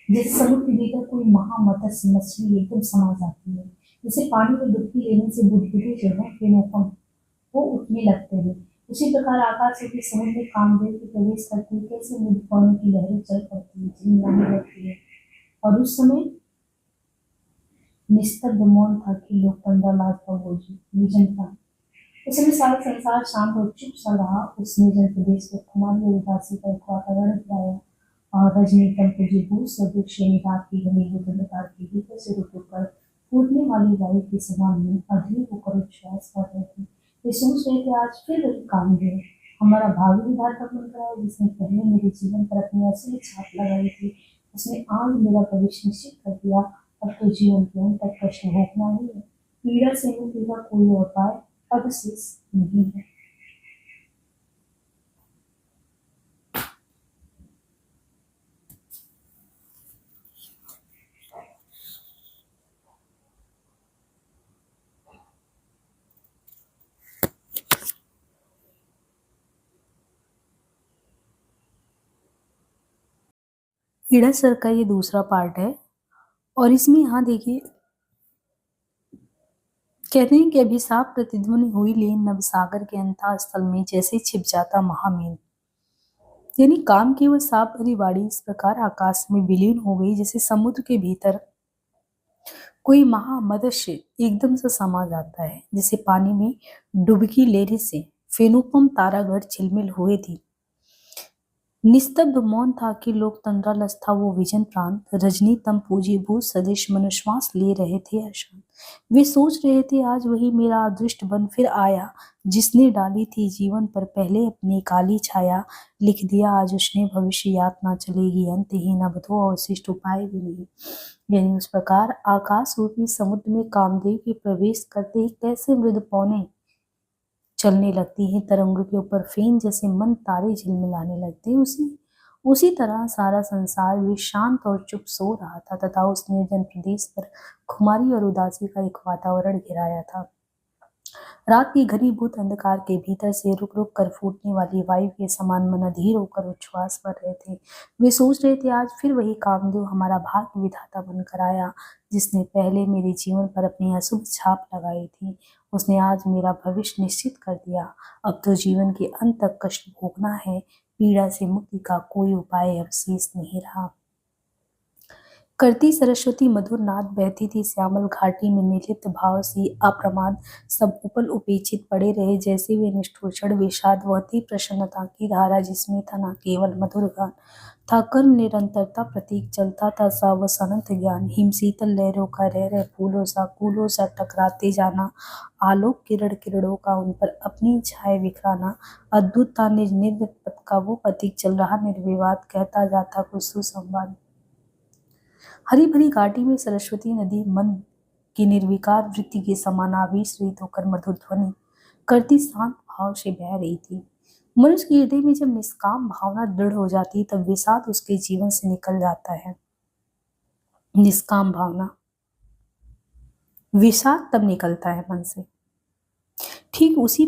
जैसे समुद्र के भीतर कोई महामत्स्य मछली एकदम समा जाती है। जैसे पानी में डुबकी लेने से बुदबुदे जो है फेनोपन वो उठने लगते हैं, उसी प्रकार आकाश से समुद्र में कामदेव की प्रवेश करती है, कैसे मुद्दों की लहरें चल पड़ती है, झिलमिलाने लगती है। और उस समय निस्तब्ध मौन था कि लोग पंद्रह लाख का बोझ विजन था। उस समय सारा संसार शांत और चुप सा रहा। उस निर्जन प्रदेश को खुमारी और उदासी का एक वातावरण फैलाया और रजनी पंकुजीभूत सदृश रात की घनीभूत अंधकार के भीतर से रुक कर फूटने वाली वायु के समान में अधीर होकर उच्छ्वास कर रहे थे। वे सोच रहे थे आज फिर वही काम है, हमारा भावी विधाता बन रहा है, जिसने पहले मेरे जीवन पर अपनी असली छाप लगाई थी, उसने आज मेरा भविष्य निश्चित कर दिया। अब तो जीवन के अंत तक कष्ट भोगना ही है, पीड़ा से मुक्ति का कोई उपाय अब शेष नहीं है। ईड़ा सर का ये दूसरा पार्ट है। और इसमें यहाँ देखिए, कहते हैं कि अभिशाप प्रतिध्वनि हुई लेन नभ सागर के अंतः स्थल में जैसे छिप जाता महामेन। यानी काम की वह साप भरी वाणी इस प्रकार आकाश में विलीन हो गई जैसे समुद्र के भीतर कोई महामदस्य एकदम से समा जाता है, जैसे पानी में डुबकी लेने से फेनुपम तारागढ़ झिलमिल हुए थी। निस्तब्ध मौन था कि लोक तंद्रालस था वो विजन प्रांत। रजनी तम पूजी भूत सदिश मनुश्वास ले रहे थे अशांत। वे सोच रहे थे आज वही मेरा अदृष्ट बन फिर आया, जिसने डाली थी जीवन पर पहले अपनी काली छाया। लिख दिया आज उसने भविष्य यातना चलेगी अंतहीन, अब तो अवशिष्ट उपाय भी नहीं। यानी उस प्रकार आकाश रूपी समुद्र में कामदेव के प्रवेश करते ही कैसे मृद पौने चलने लगती हैं, तरंगों के ऊपर फेन जैसे मन तारे झिलमिलाने लगते हैं, उसी उसी तरह सारा संसार भी शांत और चुप सो रहा था तथा उस निर्जन प्रदेश पर खुमारी और उदासी का एक वातावरण घिराया था। रात की घनीभूत अंधकार के भीतर से रुक रुक कर फूटने वाली वायु के समान मन अधीर होकर उच्छ्वास कर रहे थे। वे सोच रहे थे आज फिर वही कामदेव हमारा भाग्य विधाता बनकर आया, जिसने पहले मेरे जीवन पर अपनी अशुभ छाप लगाई थी। उसने आज मेरा भविष्य निश्चित कर दिया। अब तो जीवन के अंत तक कष्ट भोगना है, पीड़ा से मुक्ति का कोई उपाय अब शेष नहीं रहा। करती सरस्वती मधुर नाद बहती थी श्यामल घाटी में निर्लिप्त भाव सी अप्रमाद। सब उपल उपेक्षित पड़े रहे जैसे वे निष्ठुर क्षण विषाद। वह थी प्रसन्नता की धारा जिसमें था न केवल मधुर गान, था कर्म निरंतरता प्रतीक चलता था सावस अनंत ज्ञान। हिम शीतल लहरों का रह रहे फूलों सा टकराते जाना, आलोक किरण किरणों का उन पर अपनी छाया बिखराना। अद्भुत था निज निज पथ का वो प्रतीक चल रहा निर्विवाद, कहता जाता कुछ सुसंवाद। हरी भरी घाटी में सरस्वती नदी मन की निर्विकार वृत्ति के समान आवेश रहित होकर मधुर ध्वनि करती शांत भाव से बह रही थी। मनुष्य के हृदय में जब निष्काम भावना दृढ़ हो जाती तब विषाद उसके जीवन से निकल जाता है। निष्काम भावना, विषाद तब निकलता है मन से। ठीक उसी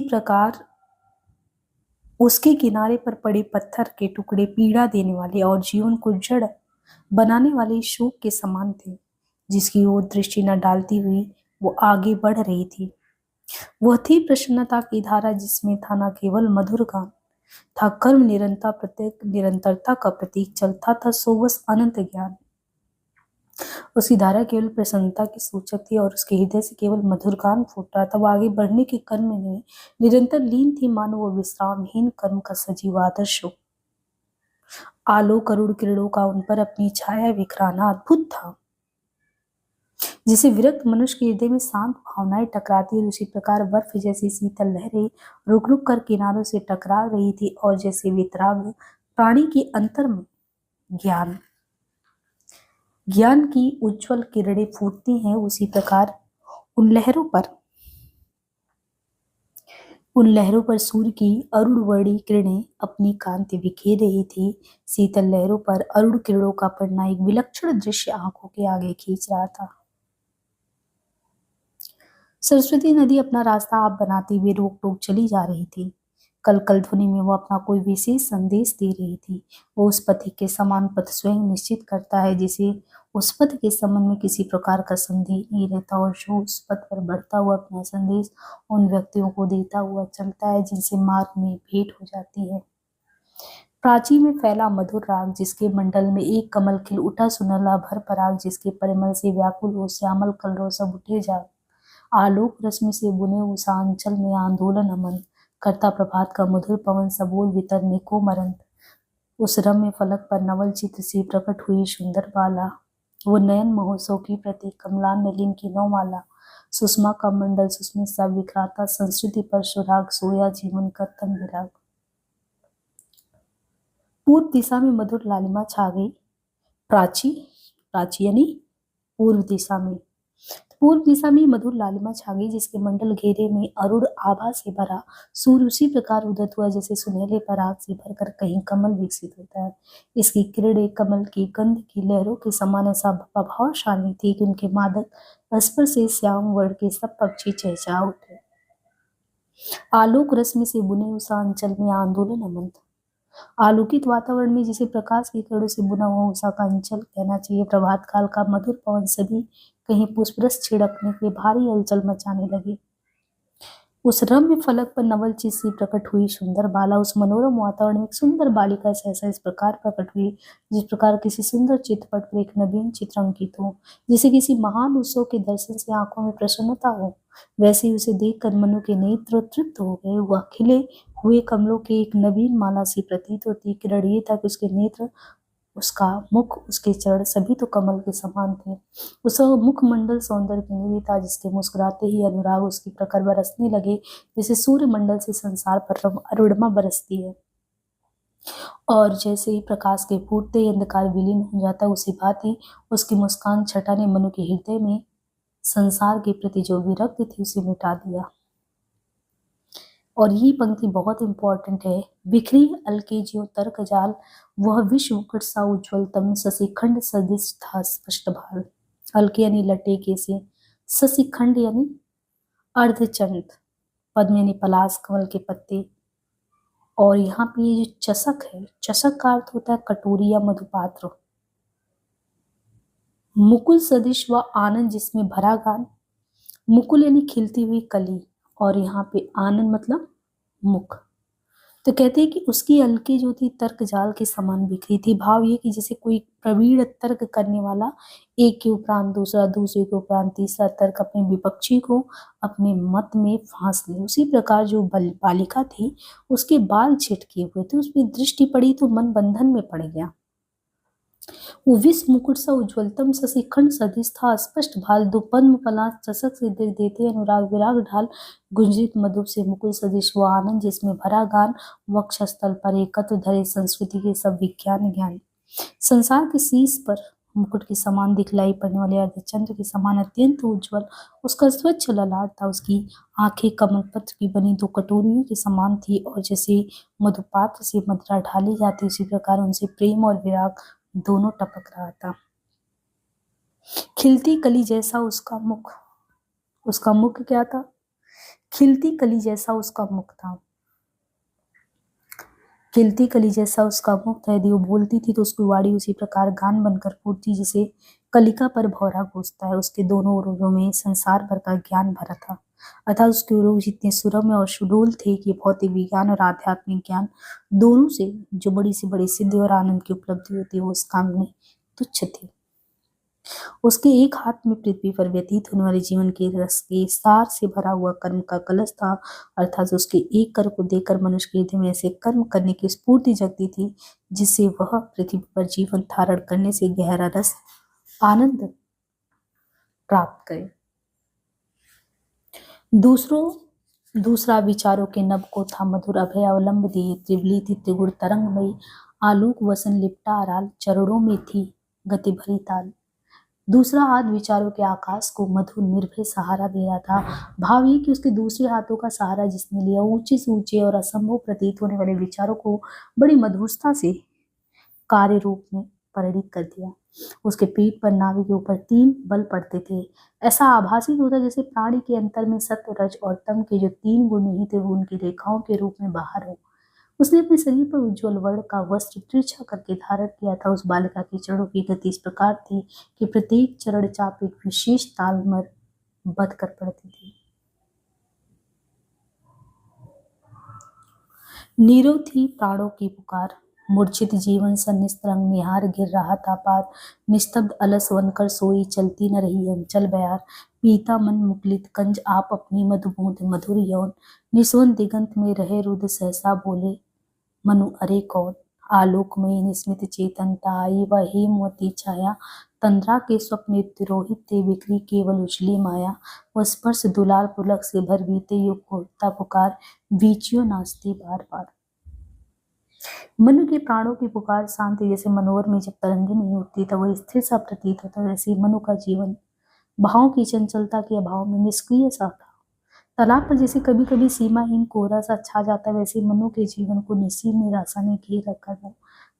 प्रकार उसके किनारे पर पड़े पत्थर के टुकड़े पीड़ा देने वाले और जीवन को जड़ बनाने वाले शोक के समान थे, जिसकी ओर दृष्टि न डालती हुई वो आगे बढ़ रही थी। वह थी प्रसन्नता की धारा जिसमें था न केवल मधुर गान, था कर्म निरंतरता का प्रतीक चलता था सोवस अनंत ज्ञान। उसकी धारा केवल प्रसन्नता की सूचक थी और उसके हृदय से केवल मधुर गान फूट रहा था। वो आगे बढ़ने के कर्म में नहीं, निरंतर लीन थी मानो वो विश्रामहीन कर्म का सजीव आदर्श हो। आलोक करुण किरणों का उन पर अपनी छाया बिखराना अद्भुत था। जिसे विरक्त मनुष्य के हृदय में शांत भावनाएं टकराती है, उसी प्रकार बर्फ जैसी शीतल लहरें रुक रुक कर किनारों से टकरा रही थी और जैसे वितराग प्राणी के अंतर में ज्ञान की उज्जवल किरणें फूटती हैं, उसी प्रकार उन लहरों पर सूर्य की अरुण वर्णी किरणें अपनी कांति बिखेर रही थी। शीतल लहरों पर अरुण किरणों का पड़ना एक विलक्षण दृश्य आंखों के आगे खींच रहा था। सरस्वती नदी अपना रास्ता आप बनाते हुए रोक टोक चली जा रही थी। कल कल ध्वनि में वो अपना कोई विशेष संदेश दे रही थी। वो उस पथिक के समान पथ स्वयं निश्चित करता है, जिसे उस पथ के संबंध में किसी प्रकार का संदेह नहीं रहता और जो उस पथ पर बढ़ता हुआ अपना संदेश उन व्यक्तियों को देता हुआ चलता है जिनसे मार्ग में भेंट हो जाती है। प्राची में फैला मधुर राग जिसके मंडल में एक कमल खिल उठा, सुनहला भर पराग जिसके परिमल से व्याकुल हो श्यामल कलरव सब उठे जा। आलोक रश्मि से बुने उस आंचल में आंदोलन अमन करता, प्रभात का मधुर पवन सबोल वितरने को मरंत। उस रम्य फलक पर नवल चित्र से प्रकट हुई सुंदर बाला, वो नयन महोत्सव की प्रतीक कमलान नलिन की नौमाला। सुषमा का मंडल सुस्मित सा बिखराता, संस्कृति पर सुराग सोया जीवन का तन विराग। पूर्व दिशा में मधुर लालिमा छा गई। प्राची यानी पूर्व दिशा में मधुर लालिमा छा गई, जिसके मंडल घेरे में अरुण आभा से भरा। सूर्य उसी प्रकार उदित हुआ जैसे सुनहले पराग से भरकर कहीं कमल विकसित होता है। इसकी किरणें कमल की गंध की लहरों के समान ऐसा प्रभावशाली थी कि उनके मादक स्पर्श से श्याम वर्ण के सब पक्षी चहचहा उठे। आलोक रश्मि से बुने उस आंचल में आंदोलन अमन, आलोकित वातावरण में जिसे प्रकाश की किरणों से बुना हुआ उषा का अंचल कहना चाहिए। प्रभात काल का मधुर पवन सभी कहीं पुष्परस छिड़कने के भारी हलचल मचाने लगे। उस रम्य फलक पर नवल चित सी प्रकट हुई सुंदर बाला। उस मनोरम वातावरण में एक सुंदर बालिका सहसा इस प्रकार प्रकट हुई, जिस प्रकार किसी सुंदर चित्रपट पर एक नवीन चित्र अंकित हो, जिसे किसी महान उत्सव के दर्शन से आंखों में प्रसन्नता हो। वैसे ही उसे देखकर मनु के नेत्र तृप्त हो गए। वह खिले हुए कमलों की एक नवीन माला सी प्रतीत होती। किरण ये था कि उसके नेत्र, उसका मुख, उसके चरण सभी तो कमल के समान थे। उस मुखमंडल सौंदर्य की निधि था, जिसके मुस्कुराते ही अनुराग उसकी प्रखर बरसने लगे, जैसे सूर्य मंडल से संसार पर अरुणिमा बरसती है और जैसे ही प्रकाश के फूटते ही अंधकार विलीन हो जाता, उसी भांति उसकी मुस्कान छटा ने मनु के हृदय में संसार के प्रति जो विरक्ति थी उसे मिटा दिया। और ये पंक्ति बहुत इंपॉर्टेंट है। बिखरी अलके ज्यों तर्क जाल, वह विश्व मुकुट सा उज्ज्वलतम, शशिखंड सदृश था स्पष्ट भाल। अलके यानी लटे के से, शशिखंड यानी अर्धचंद्र, पद्म यानी पलाश कमल के पत्ते, और यहाँ पे ये जो चषक है, चषक का अर्थ होता है कटोरी या मधुपात्र। मुकुल सदृश व आनंद जिसमें भरा गान, मुकुल यानी खिलती हुई कली, और यहाँ पे आनंद मतलब मुख। तो कहते हैं कि उसकी अलके जो थी तर्क जाल के समान बिखरी थी। भाव ये कि जैसे कोई प्रवीण तर्क करने वाला एक के उपरांत दूसरा, दूसरे के उपरांत तीसरा तर्क अपने विपक्षी को अपने मत में फांस ले, उसी प्रकार जो बालिका थी उसके बाल छिटके हुए थे, उसमें दृष्टि पड़ी तो मन बंधन में पड़ गया। वो विष मुकुट सा उज्ज्वलतम, शशिखंड सदृश था स्पष्ट भाल, दो पद्म पलाश चषक से दिख देते अनुराग विराग ढाल, गुंजित मधुप से मुकुल सदृश वो आनंद जिसमें भरा गान, वक्षस्थल पर एकत्र धरे संस्कृति के सब विज्ञान ज्ञान। संसार के शीश पर मुकुट के समान दिखलाई पड़ने वाले अर्धचंद्र के समान अत्यंत उज्जवल उसका स्वच्छ ललाट था। उसकी आंखें कमल पत्र की बनी दो कटोरियों के समान थी, और जैसे मधुपात्र से मदिरा ढाली जाती उसी प्रकार उनसे प्रेम और विराग दोनों टपक रहा था। खिलती कली जैसा उसका मुख, उसका मुख क्या था? खिलती कली जैसा उसका मुख था। खिलती कली जैसा उसका मुख था। यदि वो बोलती थी तो उसकी वाणी उसी प्रकार गान बनकर फूटती जैसे कलिका पर भौरा घुसता है। उसके दोनों ओरों में संसार भर का ज्ञान भरा था, अर्थात उसके ओरों जितने सुरम्य और सुडोल थे कि भौतिक विज्ञान और आध्यात्मिक ज्ञान दोनों से जो बड़ी से बड़ी सिद्धि और आनंद की उपलब्धि होती है वो उस काम में तुच्छ थी। उसके एक हाथ में पृथ्वी पर व्यतीत होने वाले जीवन के रस के सार से भरा हुआ कर्म का कलश था, अर्थात उसके एक कर को देखकर मनुष्य के हृदय में ऐसे कर्म करने की स्फूर्ति जगती थी जिससे वह पृथ्वी पर जीवन धारण करने से गहरा रस आनंद प्राप्त करे। दूसरा विचारों के नभ को था मधुर अभय अवलंब दिए, त्रिवली थी त्रिगुण तरंगमयी, आलोक वसन लिपटा अराल, चरणों में थी गति भरी ताल। दूसरा हाथ विचारों के आकाश को मधुर निर्भय सहारा दे रहा था। भाव ये कि उसके दूसरे हाथों का सहारा जिसने लिया ऊंचे से ऊंचे और असंभव प्रतीत होने वाले विचारों को बड़ी मधुरता से कार्य रूप में परिणित कर दिया। उसके पीठ पर नाभि के ऊपर 3 बल पड़ते थे। ऐसा आभासित होता जैसे प्राणी के अंतर में सत्व रज और तम के जो 3 गुण निहित वो उनकी रेखाओं के रूप में बाहर हो। उसने अपने शरीर पर उज्ज्वल वर्ण का वस्त्र तिरछा करके धारण किया था। उस बालिका के चरणों की गति इस प्रकार थी कि प्रत्येक चरण चाप एक विशेष ताल में बध कर पड़ती थी। नीरव थी प्राणों की पुकार, मूर्छित जीवन सा निस्तरंग निहार गिर रहा था पार, निस्तब्ध अलस बनकर सोई चलती न रही अंचल बयार, पीता मन मुकुलित कंज आप अपनी मधुबूंद मधुर यौन, निस्वन दिगंत में रहे रुद्र सहसा बोले मनु अरे कौन, आलोकमयी निस्मित चेतनता आई वह हेमवती छाया, तंद्रा के स्वप्न तिरोहित थे बिखरी केवल उछली माया, वह स्पर्श दुलार पुलक से भर बीते युग होता पुकार, वीचियो नाचती बार बार। मनु के प्राणों की पुकार शांति जैसे मनोहर में जब तरंगे नहीं उठती तब वह स्थिर सा प्रतीत होता, वैसे मनु का जीवन भावों की चंचलता के अभाव में निष्क्रिय सा था। तालाब पर जैसे कभी कभी सीमाहीन कोहरा सा छा जाता है, वैसे मनु के जीवन को निस्सीम निराशा ने घेर रखा था।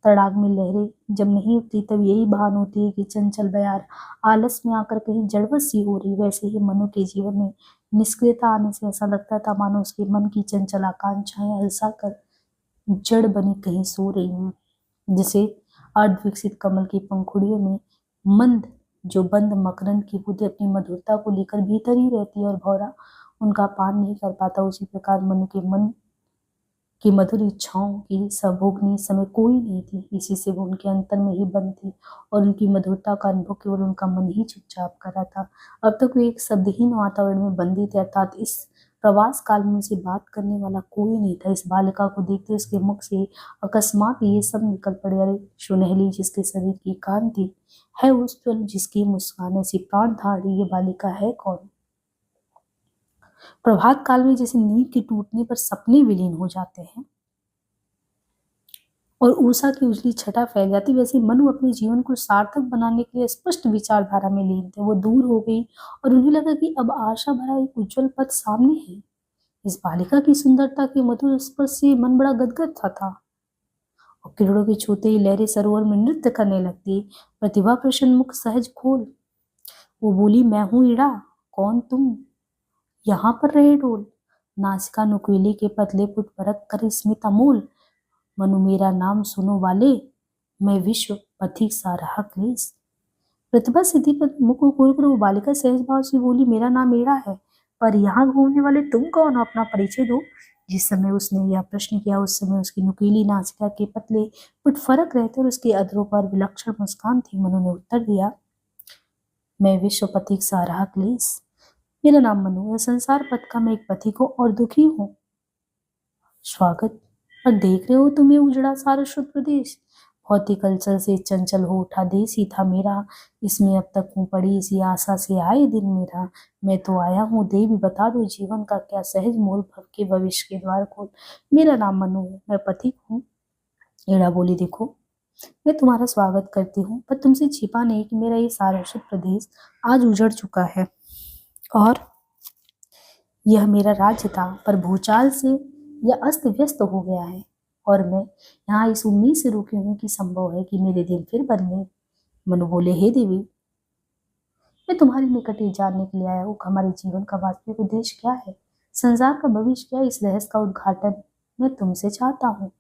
तड़ाग में लहरें जब नहीं उठती तब यही भान होती है कि चंचल बयार आलस में आकर कहीं जड़वत सी हो रही। वैसे ही मनु के जीवन में निष्क्रियता आने से ऐसा लगता था मानो उसके मन की चंचल आकांक्षाएं अलसा कर जड़ बनी कहीं सो रही हूँ, जिसे अर्धविकसित कमल की पंखुड़ियों में मंद जो बंद मकरंद की बुद्धि अपनी मधुरता को लेकर भीतर ही रहती है और भौरा उनका पान नहीं कर पाता, उसी प्रकार मनु के मन की मधुर इच्छाओं की संभोगनी इस समय कोई नहीं थी। इसी से वो उनके अंतर में ही बंद थी और उनकी मधुरता का अनुभव केवल उनका मन ही चुपचाप कर रहा था। अब तक वे एक शब्दहीन वातावरण में बंदी थे, अर्थात इस प्रवास काल में उनसे बात करने वाला कोई नहीं था। इस बालिका को देखते उसके मुख से अकस्मात ये सब निकल पड़े, अरे सुनहली जिसके शरीर की कांति है उज्ज्वल, जिसकी मुस्कान ऐसी प्राण धारी, ये बालिका है कौन? प्रभात काल में जैसे नींद के टूटने पर सपने विलीन हो जाते हैं और उषा की उजली छटा फैल जाती, वैसे मनु अपने जीवन को सार्थक बनाने के लिए स्पष्ट विचारधारा में लीन थे। वो दूर हो गई और उन्हें लगा कि अब आशा भरा एक उज्जवल पथ सामने है। इस बालिका की सुंदरता के मधुर स्पर्श से मन बड़ा गदगद था और किरणों के छूते ही लहरें सरोवर में नृत्य करने लगती। प्रतिभा प्रसन्न मुख सहज खोल वो बोली, मैं हूं इड़ा, कौन तुम यहाँ पर रहे डोल, नासिका नुकीले के पतले पुट परख कर स्मित अमोल, मनु मेरा नाम सुनो वाले, मैं विश्व पथिक सा रहा क्लेश। प्रतिभा सिद्धि पर मुख को खोलकर वो बालिका सहज भाव से बोली, मेरा नाम एड़ा है, पर यहाँ घूमने वाले तुम कौन हो, अपना परिचय दो। जिस समय उसने यह प्रश्न किया उस समय उसकी नुकीली नासिका के पतले पुट फरक रहते और उसके अधरों पर विलक्षण मुस्कान थी। मनु ने उत्तर दिया, मैं विश्व पथिक सा रहा क्लेश, मेरा नाम मनु है, संसार पथ का मैं एक पथिक हूँ और दुखी हूँ। स्वागत, और देख रहे हो तुम्हें उजड़ा सारा शुद्ध प्रदेश, भौतिक हलचल से चंचल हो उठा देश ही था मेरा, इसमें अब तक हूँ पड़ी इसी आशा से आए दिन मेरा, मैं तो आया हूँ देवी बता दो जीवन का क्या सहज मोल, भव के भविष्य के द्वार खोल, मेरा नाम मनु है, मैं पथिक हूँ। एड़ा बोली, देखो मैं तुम्हारा स्वागत करती हूँ, पर तुमसे छिपा नहीं कि मेरा ये सारा शुद्ध प्रदेश आज उजड़ चुका है और यह मेरा राज्य था, पर भूचाल से यह अस्त व्यस्त हो गया है और मैं यहाँ इस उम्मीद से रुकी हूँ कि संभव है कि मेरे दिन फिर बदले। मनु बोले, हे देवी, मैं तुम्हारे निकट ये जानने के लिए आया हूँ हमारे जीवन का वास्तविक उद्देश्य क्या है, संसार का भविष्य क्या है, इस रहस्य का उद्घाटन मैं तुमसे चाहता हूँ।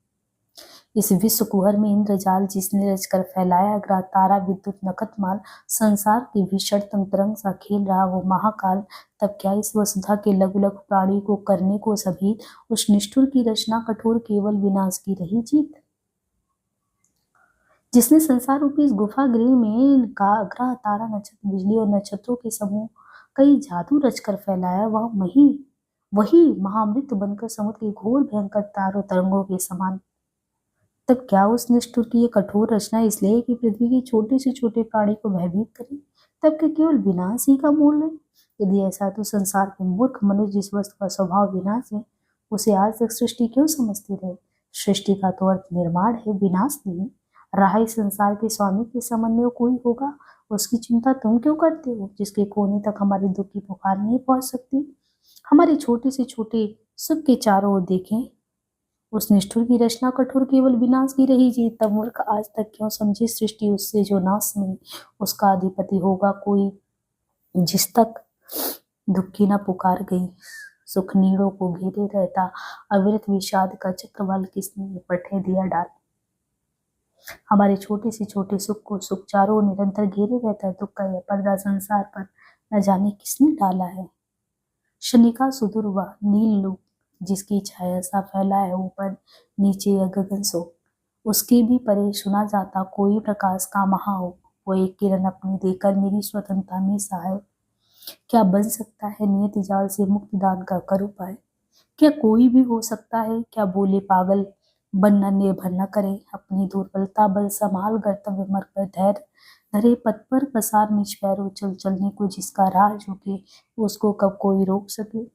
इस विश्व कुहर में इंद्रजाल जिसने रचकर फैलाया ग्रह तारा विद्युत नखतमाल, संसार की भीषणतम तरंग सा खेल रहा वो महाकाल, तब क्या इस वसुधा के लघु लघु प्राणी को करने को सभी उस निष्ठुर की रचना कठोर केवल विनाश की रही जीत, जिसने संसार रूपी इस गुफा गृह में ग्रह तारा नक्षत्र बिजली और नक्षत्रों के समूह कई जादू रचकर फैलाया, वही महामृत बनकर समुद्र के घोर भयंकर तारों तरंगों के समान। तब क्या उस निष्ठुर की ये कठोर रचना इसलिए कि पृथ्वी के छोटे से छोटे प्राणी को भयभीत करे, तब क्या केवल विनाश ही का मूल है? यदि ऐसा तो संसार के मूर्ख मनुष्य जिस वस्तु का स्वभाव विनाश है उसे आज तक सृष्टि क्यों समझते रहे? सृष्टि का तो अर्थ निर्माण है, विनाश नहीं। रहा इस संसार के स्वामी के संबंध में कोई होगा, उसकी चिंता तुम क्यों करते हो, जिसके कोने तक हमारे दुख की पुकार नहीं पहुंच सकती? हमारे छोटे से छोटे सुख के चारों ओर देखें, उस निष्ठुर की रचना कठोर केवल विनाश की रही जीत, तब मूर्ख आज तक क्यों समझे सृष्टि उससे जो नाश नहीं, उसका अधिपति होगा कोई, जिस तक दुखी न पुकार गई, सुख नीड़ों को घेरे रहता, अविरत विषाद का चक्रवाल किसने पठे दिया डाल। हमारे छोटे से छोटे सुख को सुख चारों निरंतर घेरे रहता है, दुख का यह पर्दा संसार पर न जाने किसने डाला है। शनिका सुदूर व नील लोक, जिसकी छाया सा फैला है ऊपर नीचे या गगन सो, उसके भी परे सुना जाता कोई प्रकाश का महाओ, वो एक किरण अपनी देकर मेरी स्वतंत्रता में सहाय, क्या बन सकता है नियति जाल से मुक्ति दान का कर उपाय? क्या कोई भी हो सकता है, क्या बोले पागल बनना निर्भर न करे, अपनी दुर्बलता बल संभाल कर्तव्य मर पर धैर्य धरे, पथ पर पसार निज पैरों चल चलने को, जिसका राह झुके उसको कब कोई रोक सके।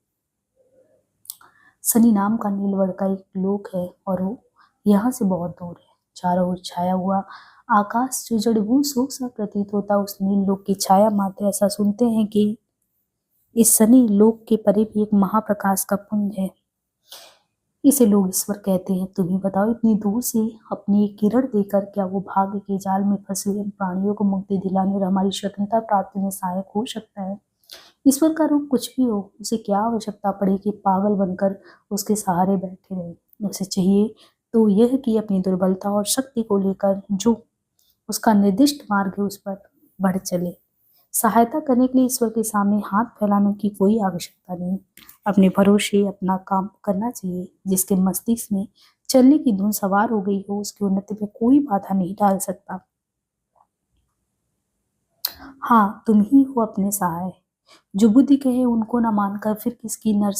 सनी नाम का नीलवर्ण का एक लोक है और वो यहाँ से बहुत दूर है, चारों ओर छाया हुआ आकाश जो जड़बू शोक सा प्रतीत होता, उस नील लोक की छाया मात्र। ऐसा सुनते हैं कि इस सनी लोक के परे भी एक महाप्रकाश का पुंज है, इसे लोग ईश्वर कहते हैं। तुम ही बताओ, इतनी दूर से अपनी एक किरण देकर क्या वो भाग्य के जाल में फंसे हुए प्राणियों को मुक्ति दिलाने और हमारी स्वतंत्रता प्राप्ति में सहायक हो सकता है? ईश्वर का रूप कुछ भी हो, उसे क्या आवश्यकता पड़ी कि पागल बनकर उसके सहारे बैठे रहे? उसे चाहिए तो यह कि अपनी दुर्बलता और शक्ति को लेकर जो उसका निर्दिष्ट मार्ग है उस पर बढ़ चले। सहायता करने के लिए ईश्वर के सामने हाथ फैलाने की कोई आवश्यकता नहीं। अपने भरोसे अपना काम करना चाहिए। जिसके मस्तिष्क में चलने की धुन सवार हो गई हो उसकी उन्नति में कोई बाधा नहीं डाल सकता। हाँ, तुम ही हो अपने सहाय। जो बुद्धि कहे उनको न मानकर फिर किसकी नर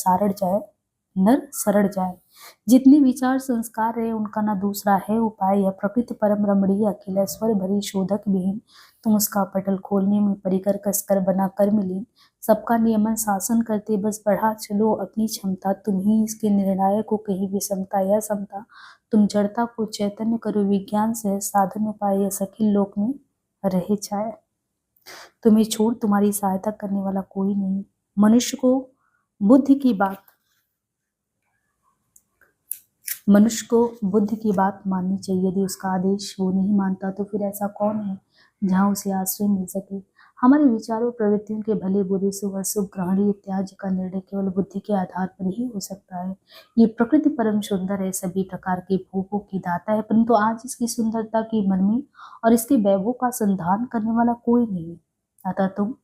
सरड़ जाए। जितने विचार संस्कार रहे उनका न दूसरा है उपाय। यह प्रकृति परम रमणीय अखिलेश्वर भरी शोधक विहीन। तुम उसका पटल खोलने में परिकर कसकर बना कर मिलीन। सबका नियमन शासन करते बस बढ़ा चलो अपनी क्षमता। तुम ही इसके निर्णायक को कहीं विषमता या समता। तुम जड़ता को चैतन्य करो विज्ञान से साधन उपाय। यह सखिल लोक में रहे छाए। तुम्हें छोड़ तुम्हारी सहायता करने वाला कोई नहीं। मनुष्य को बुद्धि की बात माननी चाहिए। यदि उसका आदेश वो नहीं मानता तो फिर ऐसा कौन है जहाँ उसे आश्रय मिल सके। हमारे विचारों प्रवृत्तियों के भले बुरे शुभ अशुभ ग्रहणीय इत्यादि का निर्णय केवल बुद्धि के आधार पर ही हो सकता है। ये प्रकृति परम सुंदर है, सभी प्रकार के भोगों की दाता है, परंतु आज इसकी सुंदरता की मर्मी और इसके वैभव का संधान करने वाला कोई नहीं। अतः तुम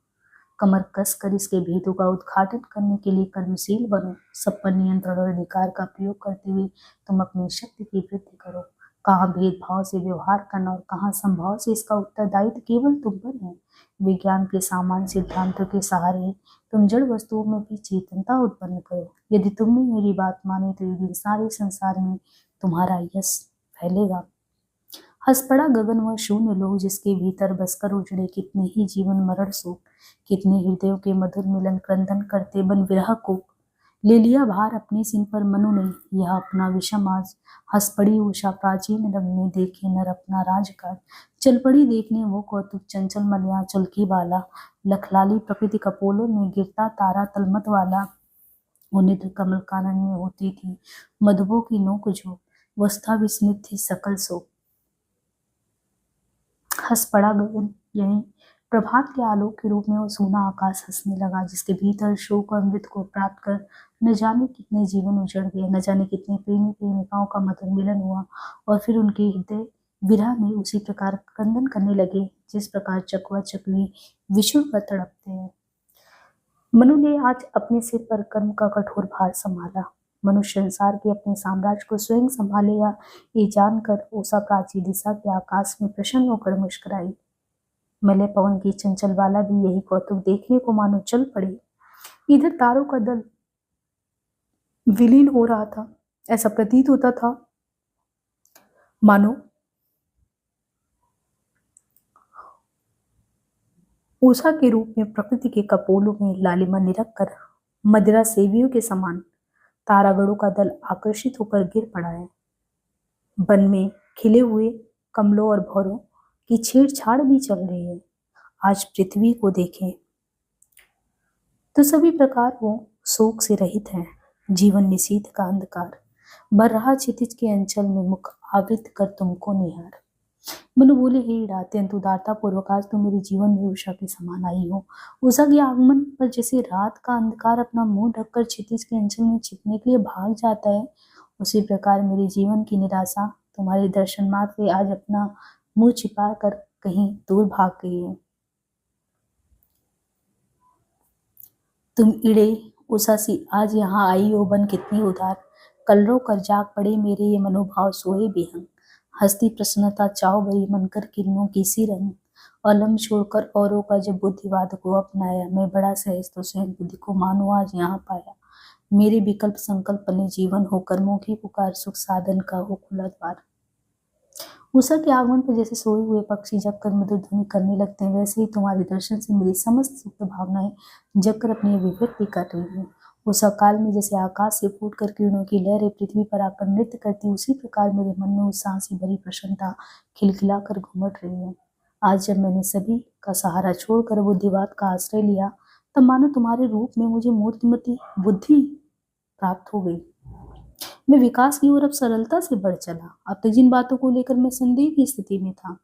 कमर कस कर इसके भेदों का उद्घाटन करने के लिए कर्मशील बनो। सब पर नियंत्रण और अधिकार का प्रयोग करते हुए तुम अपनी शक्ति की वृद्धि करो। कहाँ भेदभाव से व्यवहार करना और कहाँ संभाव से इसका उत्तरदायित्व केवल तुम पर है। विज्ञान के सामान्य सिद्धांतों के सहारे तुम जड़ वस्तुओं में भी चेतनता उत्पन्न करो। यदि तुमने मेरी बात मानी तो एक दिन सारे संसार में तुम्हारा यश फैलेगा। हंस पड़ा गगन व शून्य लोह जिसके भीतर बसकर उजड़े कितने ही जीवन मरण शोक। कितने हृदयों के मधुर मिलन क्रंदन करते बन विरह को। ले लिया भार अपने सिर पर मनु ने यह अपना विषम आज। हंस पड़ी उषा प्राचीन रंग में देखे नर अपना राजकाज। चल पड़ी देखने वो कौतुक चंचल मलयाचल की बाला। लखलाली प्रकृति कपोलों में गिरता तारा तलमत वाला। वो निद्र कमल कानन में होती थी मधुबों की नोक झोंक। वस्था विस्मित थी सकल सो। हंस पड़ा गगन यानी प्रभात के आलोक के रूप में वो सोना आकाश हंसने लगा जिसके भीतर शोक और मृत को प्राप्त कर न जाने कितने जीवन उजड़ गए, न जाने कितने प्रेमी प्रेमिकाओं का मधुर मिलन हुआ और फिर उनके हृदय विरह में उसी प्रकार क्रंदन करने लगे जिस प्रकार चकवा चकवी विछुड़ कर तड़पते हैं। मनु ने आज अपने सिर पर कर्म का कठोर भार संभाला। मनुष्य संसार के अपने साम्राज्य को स्वयं संभालेगा ये जानकर उषा प्राची दिशा के आकाश में प्रसन्न होकर मुस्कुराई। मलय पवन की चंचल वाला भी यही कौतुक देखने को मानो चल पड़े। इधर तारों का दल विलीन हो रहा था। ऐसा प्रतीत होता था मानो उषा के रूप में प्रकृति के कपोलों में लालिमा निरख कर मदिरा सेवियों के समान तारागणों का दल आकर्षित होकर गिर पड़ा है। वन में खिले हुए कमलों और भौरों की छेड़छाड़ भी चल रही है। आज पृथ्वी को देखें तो सभी प्रकार वो शोक से रहित है। जीवन निशीथ का अंधकार भर रहा क्षितिज के अंचल में मुख आवृत कर तुमको निहार। मनु बोले, हे इड़ा, अत्यंत उदारता पूर्वक आज तुम मेरे जीवन में उषा के समान आई हो। उषा के आगमन पर जैसे रात का अंधकार अपना मुंह ढककर क्षितिज के अंचल में छिपने के लिए भाग जाता है, उसी प्रकार मेरे जीवन की निराशा तुम्हारे दर्शन मात्र से आज अपना मुंह छिपा कर कहीं दूर भाग गई है। तुम इड़े उषा सी आज यहाँ आई हो बन कितनी उदार। कलरों कर जाग पड़े मेरे ये मनोभाव सोए बेहंग। हस्ती प्रसन्नता चाव भरी मनकर किरणों की सी रंग। अलम छोड़कर औरों का जब बुद्धिवाद को अपनाया, मैं बड़ा सहज तो स्वयं बुद्धि को मानो आज यहाँ पाया। मेरे विकल्प संकल्प ने जीवन हो कर्मों की पुकार सुख साधन का हो खुला द्वार। उषा के आगमन पर जैसे सोए हुए पक्षी जगकर मधुर ध्वनि करने लगते हैं, वैसे ही तुम्हारे दर्शन से मेरी समस्त सुप्त भावनाएं जगकर अपनी अभिव्यक्ति कर रही हैं। उषा काल में जैसे आकाश से फूटकर किरणों की लहरें पृथ्वी पर आकर नृत्य करती, उसी प्रकार मेरे मन में उत्साह से भरी प्रसन्नता खिलखिला कर घुमट रही है। आज जब मैंने सभी का सहारा छोड़कर बुद्धिवाद का आश्रय लिया, तब मानो तुम्हारे रूप में मुझे मूर्तिमती बुद्धि प्राप्त हो गई। मैं विकास की ओर अब सरलता से बढ़ चला। अब तक जिन बातों को लेकर मैं संदेह की स्थिति में था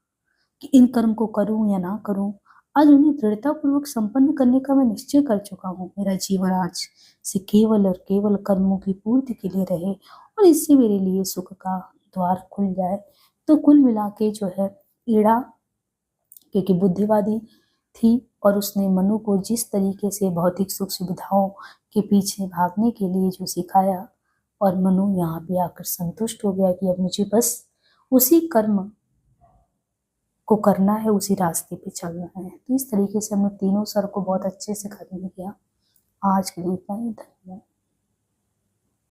कि इन कर्म को करूं या ना करूं, आज उन्हें दृढ़ता पूर्वक संपन्न करने का मैं निश्चय कर चुका हूं। मेरा जीवन आज से केवल और केवल कर्मों की पूर्ति के लिए रहे और इससे मेरे लिए सुख का द्वार खुल जाए। तो कुल मिला के जो है ईड़ा क्योंकि बुद्धिवादी थी और उसने मनु को जिस तरीके से भौतिक सुख सुविधाओं के पीछे भागने के लिए जो सिखाया, और मनु यहाँ पे आकर संतुष्ट हो गया कि अब मुझे बस उसी कर्म को करना है, उसी रास्ते पे चलना है। तो इस तरीके से हमने तीनों सर को बहुत अच्छे से खत्म किया। आज के लिए इतना ही।